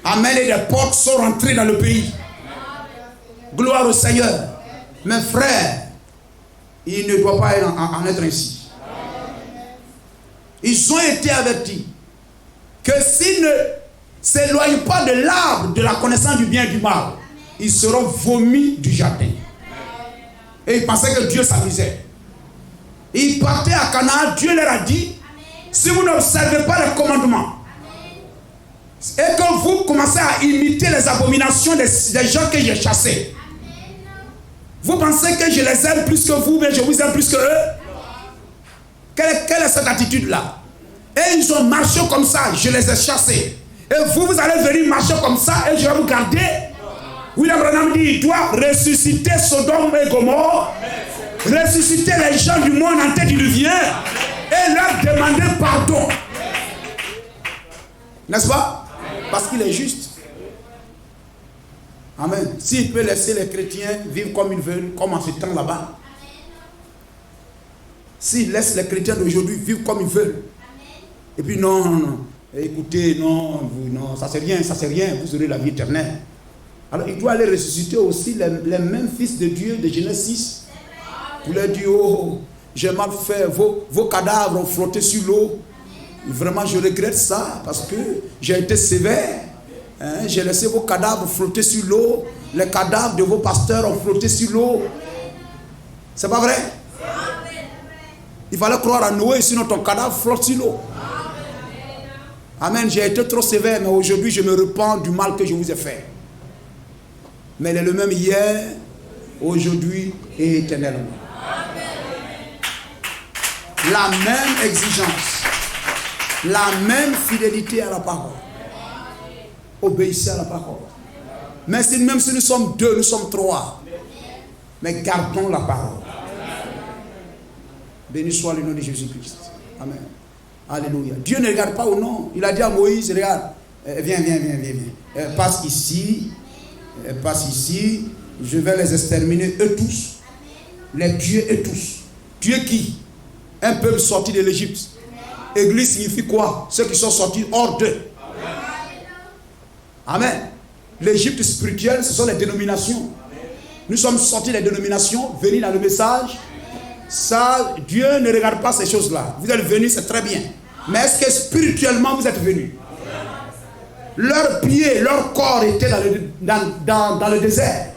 Amen. Et des portes sont rentrées dans le pays. Gloire au Seigneur. Mes frères, il ne doit pas en être ainsi. Ils ont été avertis que s'ils ne s'éloignent pas de l'arbre de la connaissance du bien et du mal, ils seront vomis du jardin. Et ils pensaient que Dieu s'amusait. Ils partaient à Canaan, Dieu leur a dit, si vous n'observez pas les commandements, et que vous commencez à imiter les abominations des gens que j'ai chassés, vous pensez que je les aime plus que vous, mais je vous aime plus que eux? Quelle est cette attitude-là? Et ils ont marché comme ça, je les ai chassés. Et vous allez venir marcher comme ça et je vais vous garder. William Branham dit, il doit ressusciter Sodome et Gomorrhe, ressusciter les gens du monde en tête diluvien et leur demander pardon. N'est-ce pas? Parce qu'il est juste. Amen. S'il peut laisser les chrétiens vivre comme ils veulent, comme en ce temps là-bas. S'il laisse les chrétiens d'aujourd'hui vivre comme ils veulent. Et puis non. Écoutez, non, ça c'est rien, vous aurez la vie éternelle. Alors il doit aller ressusciter aussi les mêmes fils de Dieu de Genèse 6. Vous leur dites, oh, j'ai mal fait, vos cadavres ont flotté sur l'eau. Vraiment, je regrette ça parce que j'ai été sévère. Hein, j'ai laissé vos cadavres flotter sur l'eau. Les cadavres de vos pasteurs ont flotté sur l'eau. C'est pas vrai? Il fallait croire à Noé, sinon ton cadavre flotte sur l'eau. Amen, j'ai été trop sévère, mais aujourd'hui je me repens du mal que je vous ai fait. Mais il est le même hier, aujourd'hui et éternellement. la même exigence, la même fidélité à la parole. Obéissez à la parole. Même si nous sommes 2, nous sommes 3, mais gardons la parole. Béni soit le nom de Jésus-Christ. Amen. Alléluia. Dieu ne regarde pas au nom. Il a dit à Moïse, regarde, viens. Passe ici, je vais les exterminer eux tous. Les tuer eux tous. Tuer qui? Un peuple sorti de l'Égypte. Église signifie quoi? Ceux qui sont sortis hors d'eux. Amen. L'Égypte spirituelle, ce sont les dénominations. Nous sommes sortis des dénominations, venus dans le message. Ça, Dieu ne regarde pas ces choses-là. Vous êtes venus, c'est très bien. Mais est-ce que spirituellement vous êtes venus? Leurs pieds, leur corps étaient dans le désert.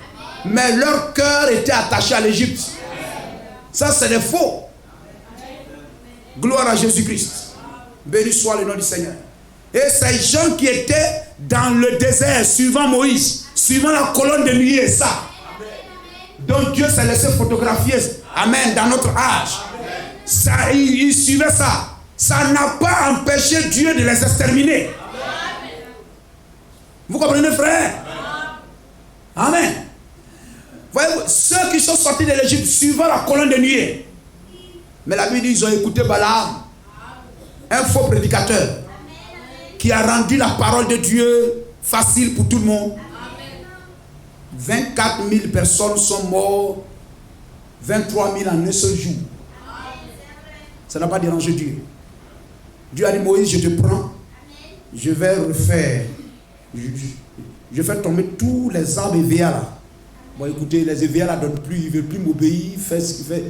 Mais leur cœur était attaché à l'Égypte. Ça, c'est des faux. Gloire à Jésus-Christ. Béni soit le nom du Seigneur. Et ces gens qui étaient dans le désert, suivant Moïse, suivant la colonne de nuée, ça. Donc Dieu s'est laissé photographier, amen, dans notre âge. Ça, il suivait ça. Ça n'a pas empêché Dieu de les exterminer. Vous comprenez, frère? Amen. Voyez-vous, ceux qui sont sortis de l'Égypte suivant la colonne de nuée. Mais la Bible dit ils ont écouté Balaam, un faux prédicateur, qui a rendu la parole de Dieu facile pour tout le monde. 24 000 personnes sont mortes, 23 000 en un seul jour. Ça n'a pas dérangé Dieu. Dieu a dit, Moïse, je te prends, je vais refaire, je fais tomber tous les arbres éveillés là. Bon, écoutez, les éveillés là ne donnent plus, ils ne veulent plus m'obéir, fait ce qu'il fait,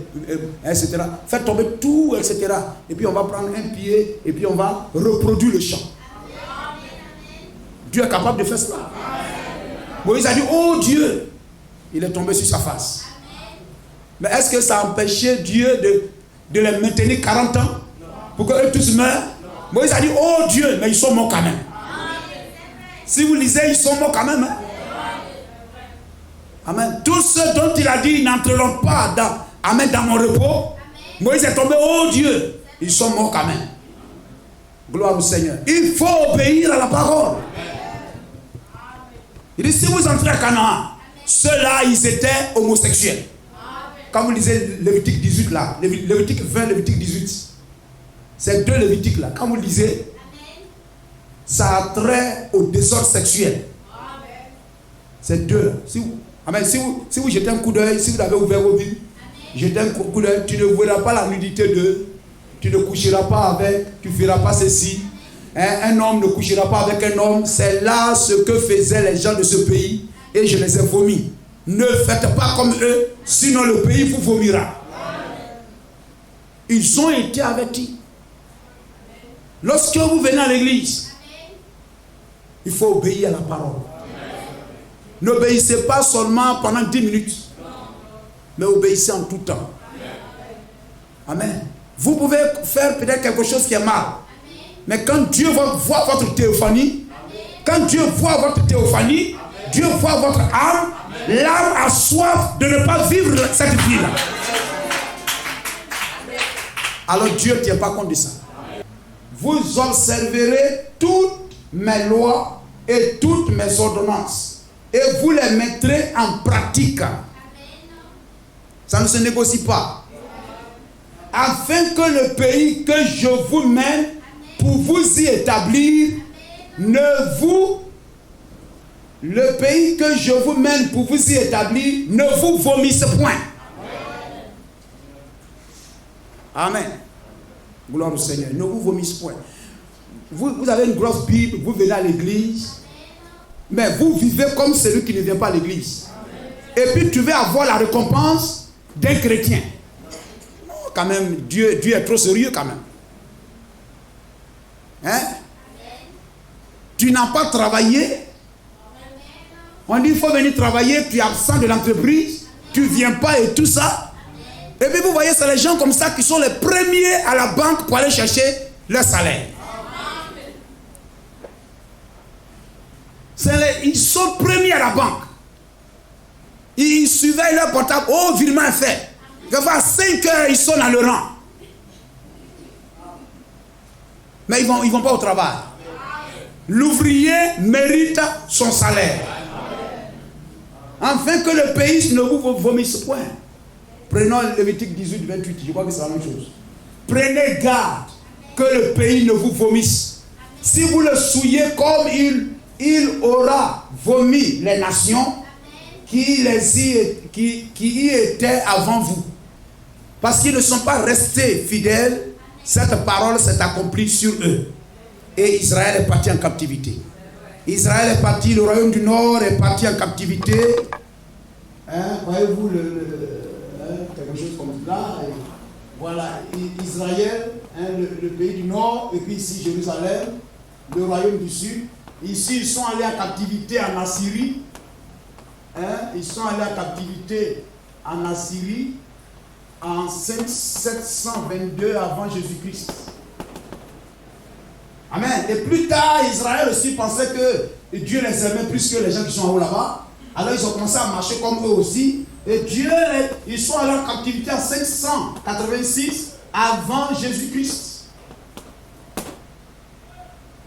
etc. Faites tomber tout, etc. Et puis on va prendre un pied, et puis on va reproduire le champ. Dieu est capable de faire cela. Moïse a dit, oh Dieu, il est tombé sur sa face. Mais est-ce que ça a empêché Dieu de les maintenir 40 ans pour qu'eux tous meurent? Moïse a dit, oh Dieu, mais ils sont morts quand même. Si vous lisez, ils sont morts quand même. Hein? Amen. Tous ceux dont il a dit, ils n'entreront pas dans mon repos. Moïse est tombé, oh Dieu, ils sont morts quand même. Gloire au Seigneur. Il faut obéir à la parole. Il dit, si vous entrez à Canaan, ceux-là, ils étaient homosexuels. Quand vous lisez Lévitique 18 là, Lévitique 20, Lévitique 18, ces deux Lévitiques là, quand vous lisez, ça a trait au désordre sexuel. Ces deux là. Si vous jetez un coup d'œil, si vous avez ouvert vos Bibles, jetez un coup d'œil, tu ne verras pas la nudité d'eux, tu ne coucheras pas avec, tu ne feras pas ceci. Un homme ne couchera pas avec un homme. C'est là ce que faisaient les gens de ce pays. Et je les ai vomis. Ne faites pas comme eux, sinon le pays vous vomira. Ils ont été avertis. Lorsque vous venez à l'église, il faut obéir à la parole. N'obéissez pas seulement pendant 10 minutes, mais obéissez en tout temps. Amen. Vous pouvez faire peut-être quelque chose qui est mal. Mais quand Dieu va voir votre théophanie, Dieu voit votre âme, l'âme a soif de ne pas vivre cette vie-là. Alors Dieu ne tient pas compte de ça. Vous observerez toutes mes lois et toutes mes ordonnances et vous les mettrez en pratique. Ça ne se négocie pas. Afin que le pays que je vous mène pour vous y établir, le pays que je vous mène pour vous y établir, ne vous vomisse point. Amen. Gloire au Seigneur. Ne vous vomisse point. Vous avez une grosse Bible, vous venez à l'église, mais vous vivez comme celui qui ne vient pas à l'église. Et puis tu veux avoir la récompense d'un chrétien. Non, quand même, Dieu est trop sérieux quand même. Hein? Tu n'as pas travaillé. On dit il faut venir travailler, tu es absent de l'entreprise, tu ne viens pas et tout ça. Et puis vous voyez, c'est les gens comme ça qui sont les premiers à la banque pour aller chercher leur salaire. Ils sont premiers à la banque. Ils surveillent leur portable. Oh, virement est fait. À 5 heures, ils sont dans le rang. mais ils vont pas au travail. L'ouvrier mérite son salaire. Afin que le pays ne vous vomisse point. Prenons Lévitique 18, 28, je crois que c'est la même chose. Prenez garde que le pays ne vous vomisse. Si vous le souillez comme il aura vomi les nations qui y étaient avant vous. Parce qu'ils ne sont pas restés fidèles, cette parole s'est accomplie sur eux. Et Israël est parti en captivité. Israël est parti, le royaume du Nord est parti en captivité. Voyez-vous quelque chose comme ça. Voilà, Israël, le pays du Nord, et puis ici Jérusalem, le royaume du Sud. Ici, ils sont allés en captivité en Assyrie. Ils sont allés en captivité en Assyrie en 722 avant Jésus-Christ. Amen. Et plus tard, Israël aussi pensait que Dieu les aimait plus que les gens qui sont en haut là-bas. Alors ils ont commencé à marcher comme eux aussi. Et Dieu, ils sont allés en captivité en 586 avant Jésus-Christ.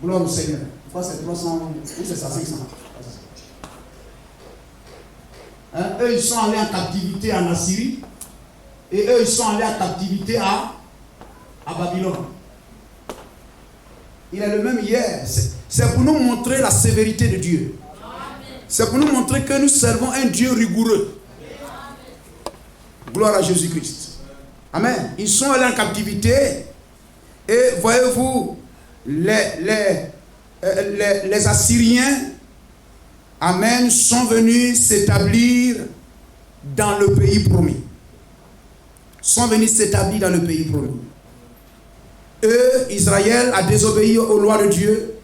Gloire au Seigneur. Pourquoi c'est 300? Oui, c'est ça, 500. Eux, ils sont allés en captivité en Assyrie. Et eux, ils sont allés en captivité à Babylone. Il est le même hier. C'est pour nous montrer la sévérité de Dieu. C'est pour nous montrer que nous servons un Dieu rigoureux. Gloire à Jésus-Christ. Amen. Ils sont allés en captivité. Et voyez-vous, les Assyriens, amen, sont venus s'établir dans le pays promis. Sont venus s'établir dans le pays promis. Eux, Israël a désobéi aux lois de Dieu.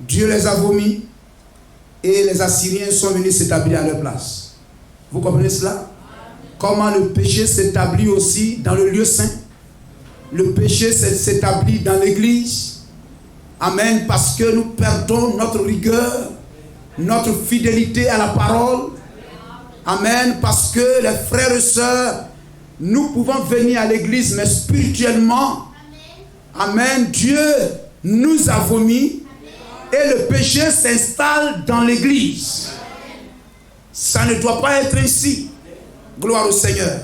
Dieu les a vomis. Et les Assyriens sont venus s'établir à leur place. Vous comprenez cela? Comment le péché s'établit aussi dans le lieu saint. Le péché s'établit dans l'église. Amen. Parce que nous perdons notre rigueur, notre fidélité à la parole. Amen. Parce que les frères et sœurs, nous pouvons venir à l'église, mais spirituellement, amen, Dieu nous a vomis et le péché s'installe dans l'église. Ça ne doit pas être ainsi. Gloire au Seigneur.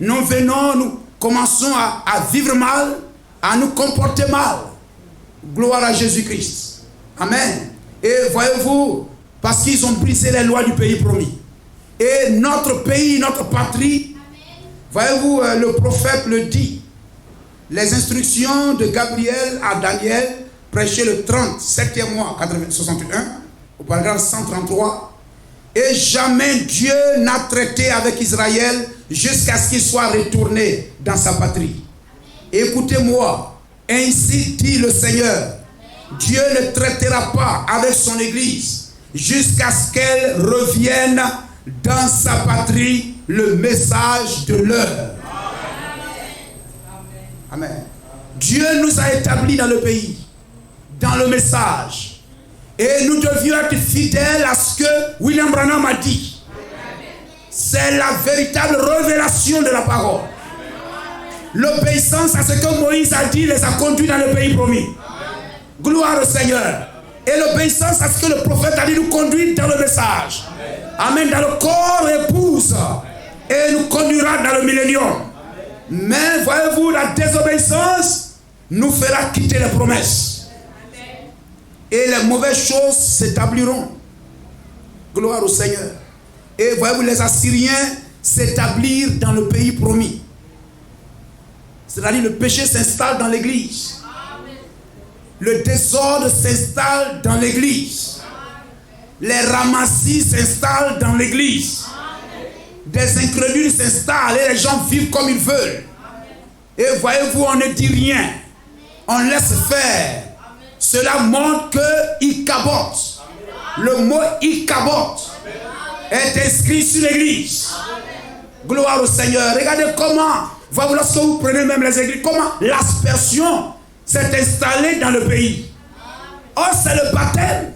Nous venons, nous commençons à vivre mal, à nous comporter mal. Gloire à Jésus-Christ. Amen. Et voyez-vous, parce qu'ils ont brisé les lois du pays promis. Et notre pays, notre patrie, voyez-vous, le prophète le dit. Les instructions de Gabriel à Daniel, prêchées le 37e mois 61, au paragraphe 133. Et jamais Dieu n'a traité avec Israël jusqu'à ce qu'il soit retourné dans sa patrie. Écoutez-moi, ainsi dit le Seigneur, Dieu ne traitera pas avec son Église jusqu'à ce qu'elle revienne dans sa patrie le message de l'heure. Amen. Dieu nous a établis dans le pays, dans le message. Et nous devions être fidèles à ce que William Branham a dit. C'est la véritable révélation de la parole. L'obéissance à ce que Moïse a dit les a conduits dans le pays promis. Gloire au Seigneur. Et l'obéissance à ce que le prophète a dit nous conduit dans le message. Amen. Dans le corps épouse. Et nous conduira dans le millénium. Mais voyez-vous, la désobéissance nous fera quitter les promesses. Et les mauvaises choses s'établiront. Gloire au Seigneur. Et voyez-vous, les Assyriens s'établirent dans le pays promis. C'est-à-dire le péché s'installe dans l'église. Le désordre s'installe dans l'église. Les ramassis s'installent dans l'église. Des incrédules s'installent et les gens vivent comme ils veulent. Et voyez-vous, on ne dit rien. On laisse faire. Cela montre que Ichabod, le mot Ichabod, est inscrit sur l'église. Gloire au Seigneur. Regardez comment, voyez-vous, lorsque vous prenez même les églises, comment l'aspersion s'est installée dans le pays. Oh, c'est le baptême.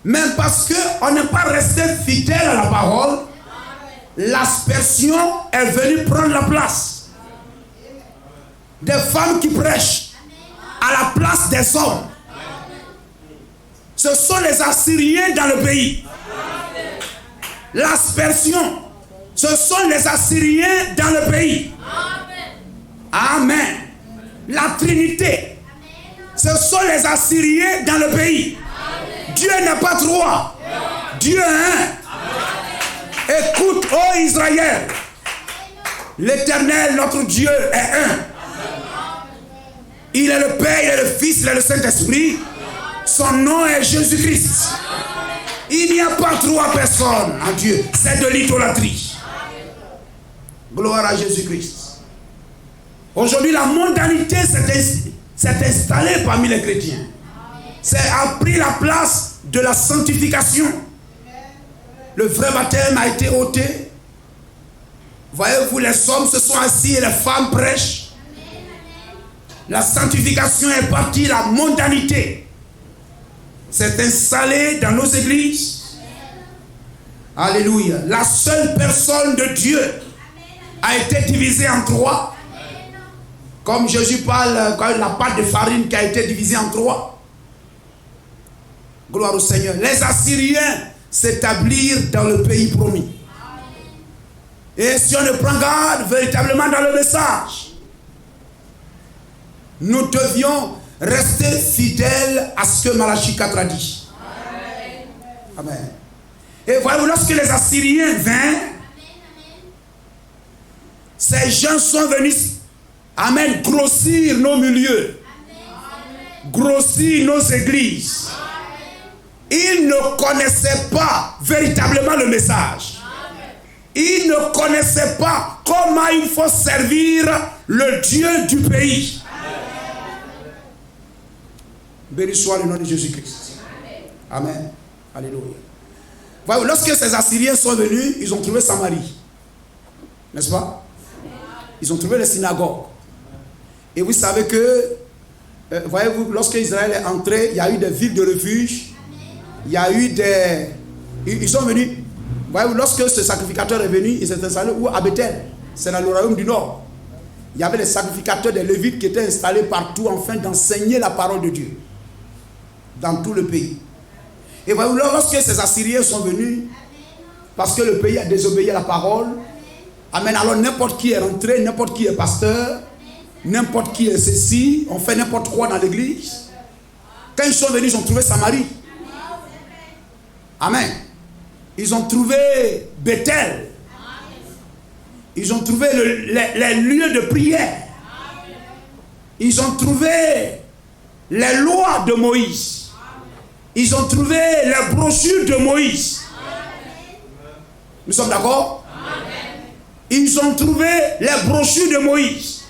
Même parce qu'on n'est pas resté fidèle à la parole, l'aspersion est venue prendre la place. Des femmes qui prêchent à la la place des hommes. Ce sont les Assyriens dans le pays. L'aspersion, ce sont les Assyriens dans le pays. Amen. La Trinité, ce sont les Assyriens dans le pays. Dieu n'est pas trois. Dieu est un. Écoute, ô Israël, l'Éternel, notre Dieu, est un. Il est le Père, il est le Fils, il est le Saint-Esprit. Son nom est Jésus-Christ. Il n'y a pas trois personnes en Dieu. C'est de l'idolâtrie. Gloire à Jésus-Christ. Aujourd'hui, la mondanité s'est installée parmi les chrétiens. A pris la place de la sanctification. Le vrai baptême a été ôté. Voyez-vous, les hommes se sont assis et les femmes prêchent. La sanctification est partie, la mondanité s'est installée dans nos églises. Alléluia. La seule personne de Dieu a été divisée en trois. Comme Jésus parle, quand la pâte de farine qui a été divisée en trois. Gloire au Seigneur. Les Assyriens s'établirent dans le pays promis. Et si on ne prend garde véritablement dans le message, nous devions rester fidèles à ce que Malachie 4 a dit. Amen. Et voyez-vous, lorsque les Assyriens vinrent, ces gens sont venus, amen, grossir nos milieux, grossir nos églises. Ils ne connaissaient pas véritablement le message. Ils ne connaissaient pas comment il faut servir le Dieu du pays. Béni soit le nom de Jésus-Christ. Amen. Alléluia. Voyez, lorsque ces Assyriens sont venus, ils ont trouvé Samarie. N'est-ce pas? Ils ont trouvé les synagogues. Et vous savez que, voyez-vous, lorsque Israël est entré, il y a eu des villes de refuge. Il y a eu des... Ils sont venus. Voyez-vous, lorsque ce sacrificateur est venu, il s'est installé où? À Bethel. C'est dans le royaume du Nord. Il y avait des sacrificateurs, des Lévites qui étaient installés partout afin d'enseigner la parole de Dieu. Dans tout le pays. Et voyez-vous, lorsque ces Assyriens sont venus, parce que le pays a désobéi à la parole, amen, alors n'importe qui est rentré, n'importe qui est pasteur, n'importe qui est ceci, on fait n'importe quoi dans l'église. Quand ils sont venus, ils ont trouvé Samarie. Amen. Ils ont trouvé Bethel. Ils ont trouvé les lieux de prière. Ils ont trouvé les lois de Moïse. Ils ont trouvé les brochures de Moïse. Nous sommes d'accord? Ils ont trouvé les brochures de Moïse.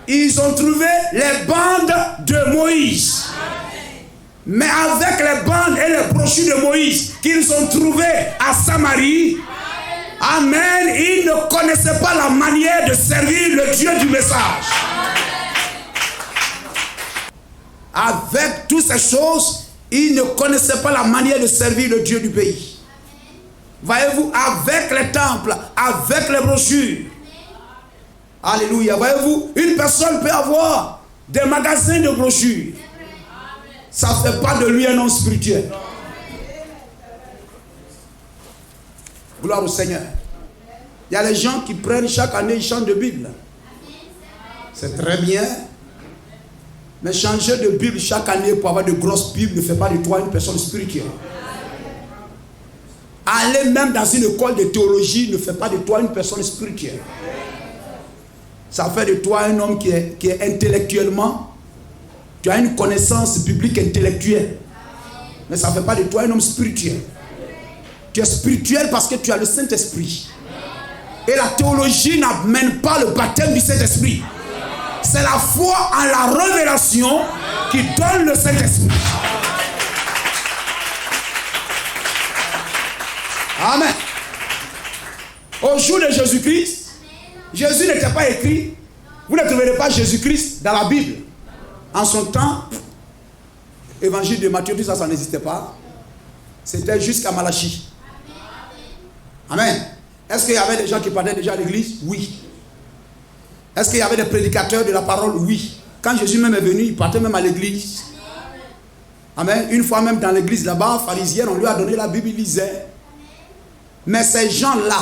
Ils ont trouvé les bandes de Moïse. Mais avec les bandes et les brochures de Moïse qu'ils ont trouvées à Samarie, amen, ils ne connaissaient pas la manière de servir le Dieu du message. Avec toutes ces choses, ils ne connaissaient pas la manière de servir le Dieu du pays. Voyez-vous, avec les temples, avec les brochures. Alléluia. Voyez-vous, une personne peut avoir des magasins de brochures. Ça ne fait pas de lui un homme spirituel. Gloire au Seigneur. Il y a les gens qui prennent chaque année, ils chantent de Bible. C'est très bien. Mais changer de Bible chaque année pour avoir de grosses Bibles ne fait pas de toi une personne spirituelle. Aller même dans une école de théologie ne fait pas de toi une personne spirituelle. Ça fait de toi un homme qui est intellectuellement, tu as une connaissance biblique intellectuelle. Mais ça ne fait pas de toi un homme spirituel. Tu es spirituel parce que tu as le Saint-Esprit. Et la théologie n'amène pas le baptême du Saint-Esprit. C'est la foi en la révélation qui donne le Saint-Esprit. Amen. Au jour de Jésus-Christ, Jésus n'était pas écrit. Vous ne trouverez pas Jésus-Christ dans la Bible. En son temps, évangile de Matthieu, tout ça, ça n'existait pas. C'était jusqu'à Malachie. Amen. Est-ce qu'il y avait des gens qui parlaient déjà à l'église? Oui. Est-ce qu'il y avait des prédicateurs de la parole? Oui. quand Jésus même est venu, il partait même à l'église. Amen. Une fois même dans l'église là-bas, pharisienne, on lui a donné la Bible, il lisait. Mais ces gens-là,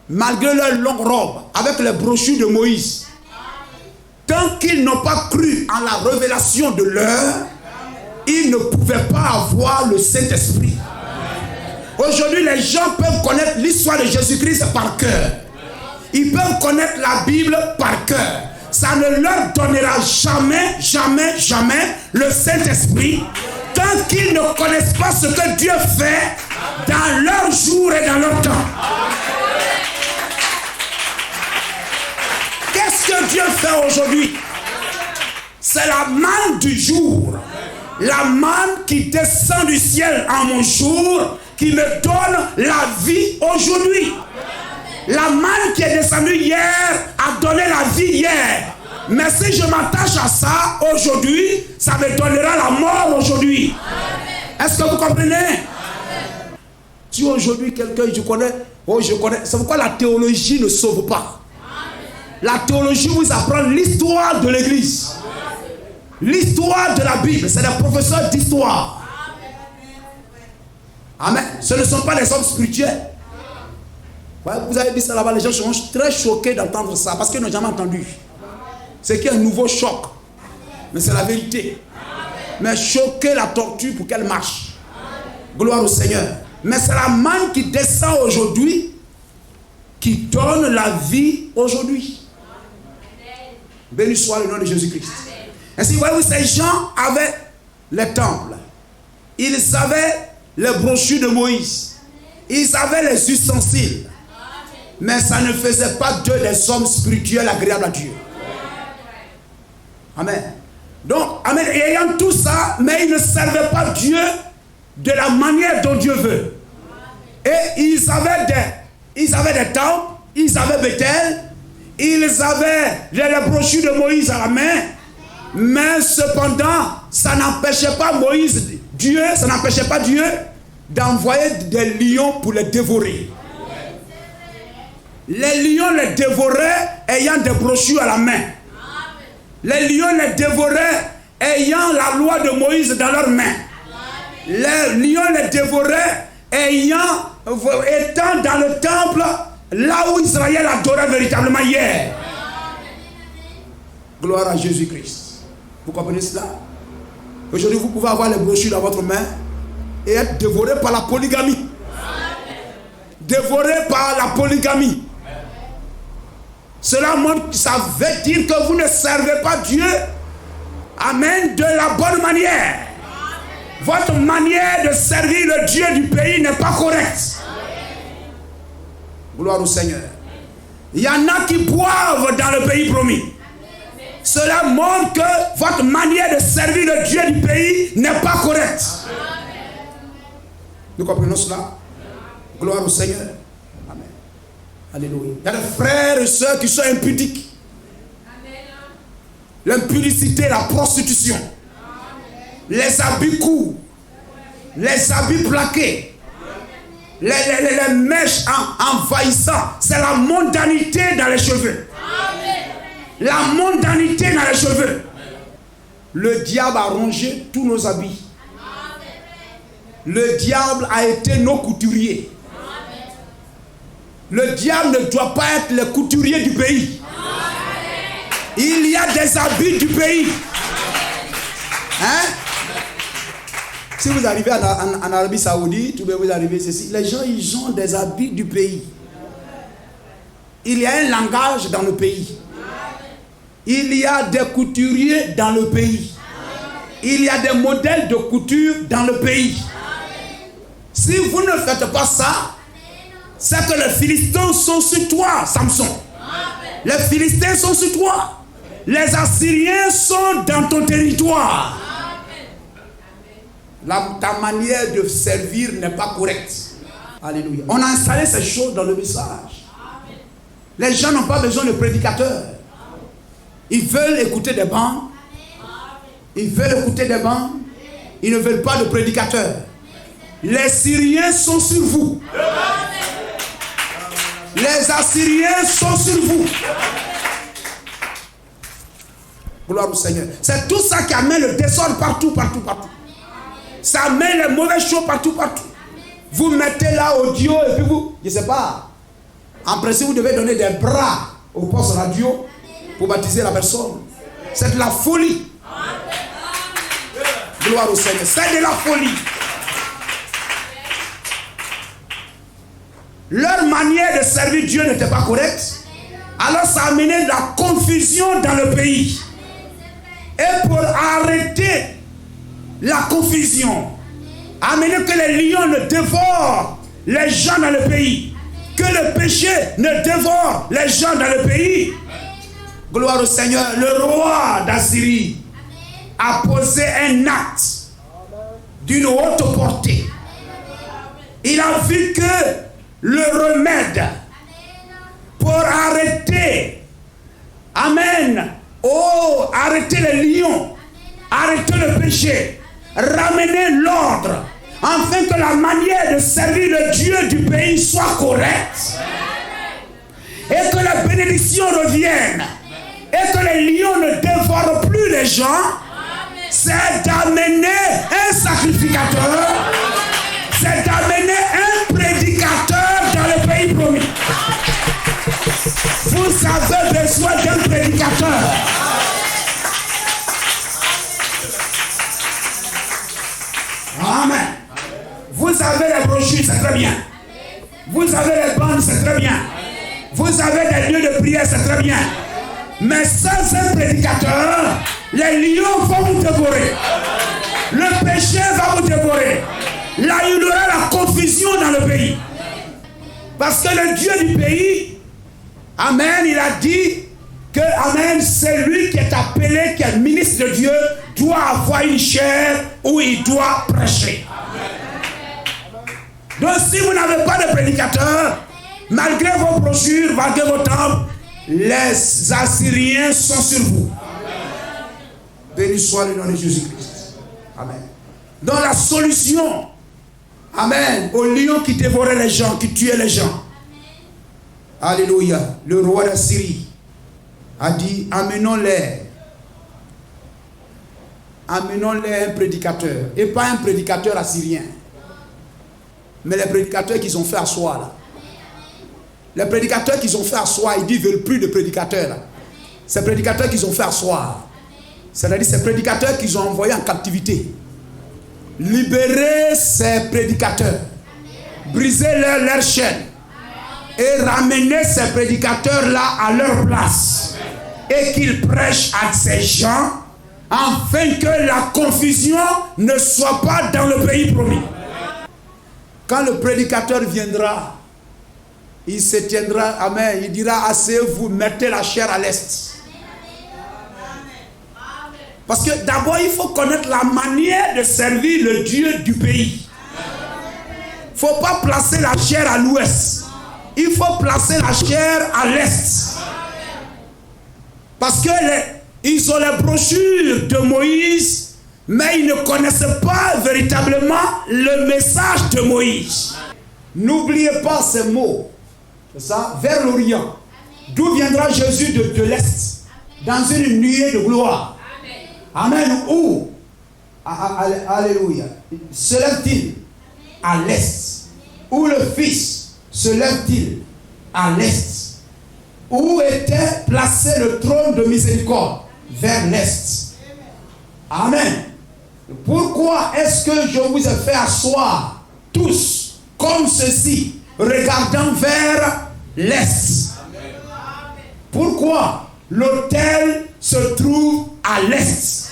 malgré leur longue robe, avec les brochures de Moïse, tant qu'ils n'ont pas cru en la révélation de l'heure, ils ne pouvaient pas avoir le Saint-Esprit. Aujourd'hui, les gens peuvent connaître l'histoire de Jésus-Christ par cœur. Ils peuvent connaître la Bible par cœur. Ça ne leur donnera jamais, jamais, jamais le Saint-Esprit tant qu'ils ne connaissent pas ce que Dieu fait dans leur jour et dans leur temps. Qu'est-ce que Dieu fait aujourd'hui? C'est la manne du jour. La manne qui descend du ciel en mon jour, qui me donne la vie aujourd'hui. La manne qui est descendue hier a donné la vie hier. Mais si je m'attache à ça aujourd'hui, ça me donnera la mort aujourd'hui. Est-ce que vous comprenez? Si aujourd'hui quelqu'un, je connais, c'est pourquoi la théologie ne sauve pas. La théologie vous apprend l'histoire de l'église. L'histoire de la Bible, c'est des professeurs d'histoire. Amen. Ce ne sont pas des hommes spirituels. Vous avez dit ça là-bas, les gens seront très choqués d'entendre ça parce qu'ils n'ont jamais entendu. C'est qu'il y a un nouveau choc. Mais c'est la vérité. Mais choquer la tortue pour qu'elle marche. Gloire au Seigneur. Mais c'est la manne qui descend aujourd'hui qui donne la vie aujourd'hui. Béni soit le nom de Jésus-Christ. Ainsi, voyez-vous, ces gens avaient les temples. Ils avaient les brochures de Moïse. Ils avaient les ustensiles. Mais ça ne faisait pas d'eux des hommes spirituels agréables à Dieu. Amen. Donc, amen, ayant tout ça, mais ils ne servaient pas Dieu de la manière dont Dieu veut. Et ils avaient des temples, ils avaient Bethel, ils avaient les brochures de Moïse à la main, mais cependant, ça n'empêchait pas Dieu d'envoyer des lions pour les dévorer. Les lions les dévoraient ayant des brochures à la main. Les lions les dévoraient ayant la loi de Moïse dans leurs mains. Les lions les dévoraient étant dans le temple là où Israël adorait véritablement hier. Gloire à Jésus-Christ. Vous comprenez cela? Aujourd'hui, vous pouvez avoir les brochures dans votre main et être dévoré par la polygamie. Dévoré par la polygamie. Cela montre, ça veut dire que vous ne servez pas Dieu, amen, de la bonne manière. Votre manière de servir le Dieu du pays n'est pas correcte. Gloire au Seigneur. Il y en a qui boivent dans le pays promis. Cela montre que votre manière de servir le Dieu du pays n'est pas correcte. Nous comprenons cela? Gloire au Seigneur. Amen. Alléluia. Il y a des frères et sœurs qui sont impudiques. L'impudicité, la prostitution. Les habits courts. Les habits plaqués. Les mèches envahissantes. C'est la mondanité dans les cheveux. La mondanité dans les cheveux. Le diable a rongé tous nos habits. Le diable a été nos couturiers. Le diable ne doit pas être le couturier du pays. Il y a des habits du pays. Hein? Si vous arrivez en Arabie Saoudite, vous arrivez ceci, les gens ils ont des habits du pays. Il y a un langage dans le pays. Il y a des couturiers dans le pays. Il y a des modèles de couture dans le pays. Si vous ne faites pas ça, c'est que les Philistins sont sur toi, Samson. Les Philistins sont sur toi. Les Assyriens sont dans ton territoire. Ta manière de servir n'est pas correcte. Alléluia. On a installé ces choses dans le message. Les gens n'ont pas besoin de prédicateurs. Ils veulent écouter des bandes. Ils veulent écouter des bandes. Ils ne veulent pas de prédicateurs. Les Syriens sont sur vous. Les Assyriens sont sur vous. Gloire au Seigneur. C'est tout ça qui amène le désordre partout. Ça amène les mauvaises choses partout. Vous mettez là audio et puis vous, je ne sais pas. En principe, vous devez donner des bras au poste radio pour baptiser la personne. C'est de la folie. Gloire au Seigneur. C'est de la folie. Leur manière de servir Dieu n'était pas correcte. Alors ça a amené de la confusion dans le pays. Et pour arrêter la confusion, amener que les lions ne dévorent les gens dans le pays, que le péché ne dévore les gens dans le pays. Gloire au Seigneur. Le roi d'Assyrie a posé un acte d'une haute portée. Il a vu que le remède pour arrêter, amen, arrêter les lions, arrêter le péché, ramener l'ordre, afin que la manière de servir le Dieu du pays soit correcte, et que la bénédiction revienne, et que les lions ne dévorent plus les gens. C'est d'amener un sacrificateur, c'est d'amener un prédicateur dans le pays promis. Vous avez besoin d'un prédicateur. Amen. Vous avez les brochures, c'est très bien. Vous avez les bandes, c'est très bien. Vous avez des lieux de prière, c'est très bien. Mais sans un prédicateur, les lions vont vous dévorer. Le péché va vous dévorer. Là, il y aura la confusion dans le pays. Parce que le Dieu du pays, amen, il a dit que, amen, c'est lui qui est appelé, qui est ministre de Dieu, doit avoir une chaire où il doit prêcher. Donc si vous n'avez pas de prédicateur, malgré vos brochures, malgré vos temples, les Assyriens sont sur vous. Béni soit le nom de Jésus-Christ. Amen. Donc la solution, amen, aux lions qui dévoraient les gens, qui tuaient les gens. Alléluia. Le roi d'Assyrie a dit, amenons-les un prédicateur. Et pas un prédicateur assyrien. Mais les prédicateurs qu'ils ont fait asseoir là. Les prédicateurs qu'ils ont fait asseoir, ils disent qu'ils ne veulent plus de prédicateurs là. Ces prédicateurs qu'ils ont fait asseoir. C'est-à-dire ces prédicateurs qu'ils ont envoyés en captivité. Libérer ces prédicateurs. Briser leur chaîne. Et ramener ces prédicateurs-là à leur place. Et qu'ils prêchent à ces gens afin que la confusion ne soit pas dans le pays promis. Quand le prédicateur viendra, il se tiendra, amen, il dira, asseyez-vous, mettez la chair à l'est. Parce que d'abord, il faut connaître la manière de servir le Dieu du pays. Il ne faut pas placer la chair à l'ouest. Il faut placer la chair à l'est. Parce que ils ont les brochures de Moïse, mais ils ne connaissent pas véritablement le message de Moïse. N'oubliez pas ces mots. C'est ça, vers l'Orient. D'où viendra Jésus de l'Est? Dans une nuée de gloire. Amen. Où? Alléluia. Se lève-t-il? À l'Est. Où le Fils se lève-t-il? À l'Est. Où était placé le trône de miséricorde? Vers l'Est. Amen. Pourquoi est-ce que je vous ai fait asseoir tous comme ceci, regardant vers l'Est? Pourquoi? L'autel se trouve à l'Est.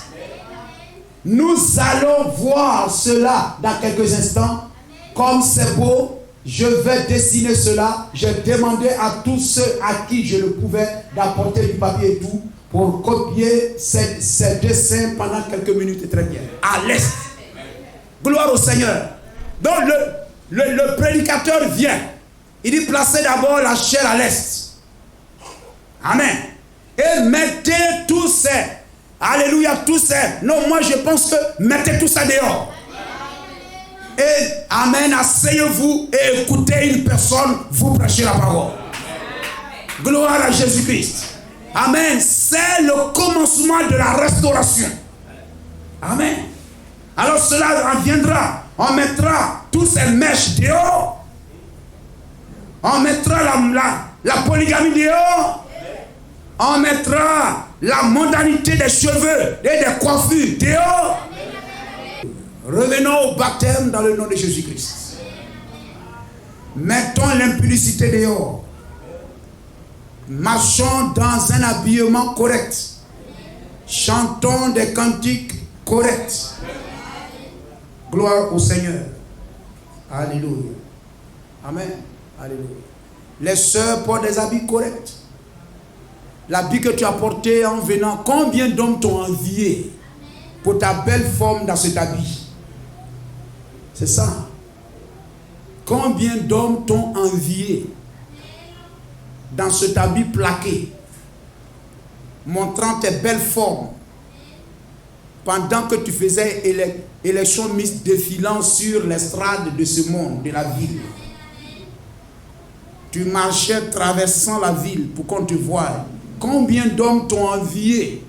Nous allons voir cela dans quelques instants. Comme c'est beau, je vais dessiner cela. J'ai demandé à tous ceux à qui je le pouvais d'apporter du papier et tout pour copier ces dessins pendant quelques minutes. Très bien. À l'Est. Gloire au Seigneur. Donc le prédicateur vient. Il dit placez d'abord la chair à l'Est. Amen. Et mettez tous ces, alléluia, tous ces, non, moi je pense que mettez tout ça dehors. Et amen, asseyez-vous et écoutez une personne vous prêcher la parole. Gloire à Jésus-Christ. Amen. C'est le commencement commencement de la restauration. Amen. Alors cela en viendra. On mettra toutes ces mèches dehors. On mettra la polygamie dehors. On mettra la mondanité des cheveux et des coiffures dehors. Revenons au baptême dans le nom de Jésus-Christ. Mettons l'impudicité dehors. Marchons dans un habillement correct. Chantons des cantiques corrects. Gloire au Seigneur. Alléluia. Amen. Alléluia. Les sœurs portent des habits corrects. L'habit que tu as porté en venant, combien d'hommes t'ont envié pour ta belle forme dans cet habit? C'est ça. Combien d'hommes t'ont envié dans cet habit plaqué, montrant tes belles formes, pendant que tu faisais élection Miss défilant sur l'estrade de ce monde, de la ville. Tu marchais traversant la ville pour qu'on te voie. Combien d'hommes t'ont envié?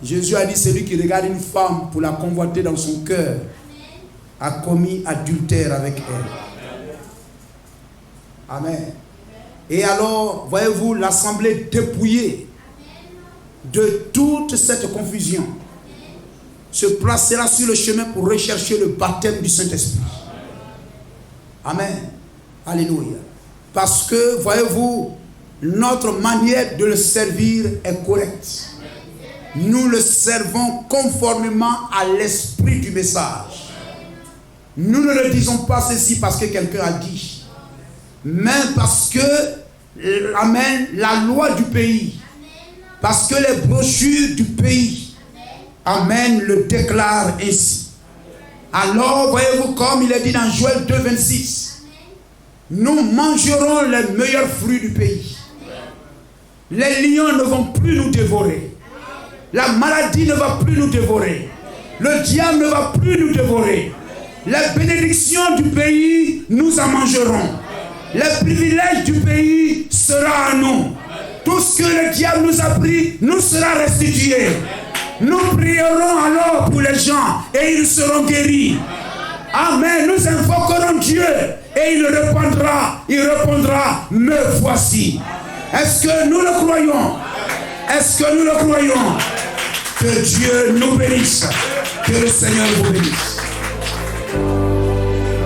Jésus a dit, celui qui regarde une femme pour la convoiter dans son cœur a commis adultère avec elle. Amen. Et alors, voyez-vous, l'assemblée dépouillée de toute cette confusion se placera sur le chemin pour rechercher le baptême du Saint-Esprit. Amen. Alléluia. Parce que, voyez-vous, notre manière de le servir est correcte. Nous le servons conformément à l'esprit du message. Nous ne le disons pas ceci parce que quelqu'un a dit, mais parce que, amen, la loi du pays, parce que les brochures du pays, amen, le déclarent ainsi. Alors, voyez-vous, comme il est dit dans Joël 2, 26, nous mangerons les meilleurs fruits du pays. Les lions ne vont plus nous dévorer. La maladie ne va plus nous dévorer. Le diable ne va plus nous dévorer. Les bénédictions du pays, nous en mangerons. Les privilèges du pays sera à nous. Tout ce que le diable nous a pris, nous sera restitué. Nous prierons alors pour les gens et ils seront guéris. Amen. Nous invoquerons Dieu et il répondra. Il répondra, me voici. Est-ce que nous le croyons? Est-ce que nous le croyons? Que Dieu nous bénisse. Que le Seigneur vous bénisse.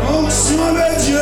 Onction de Dieu.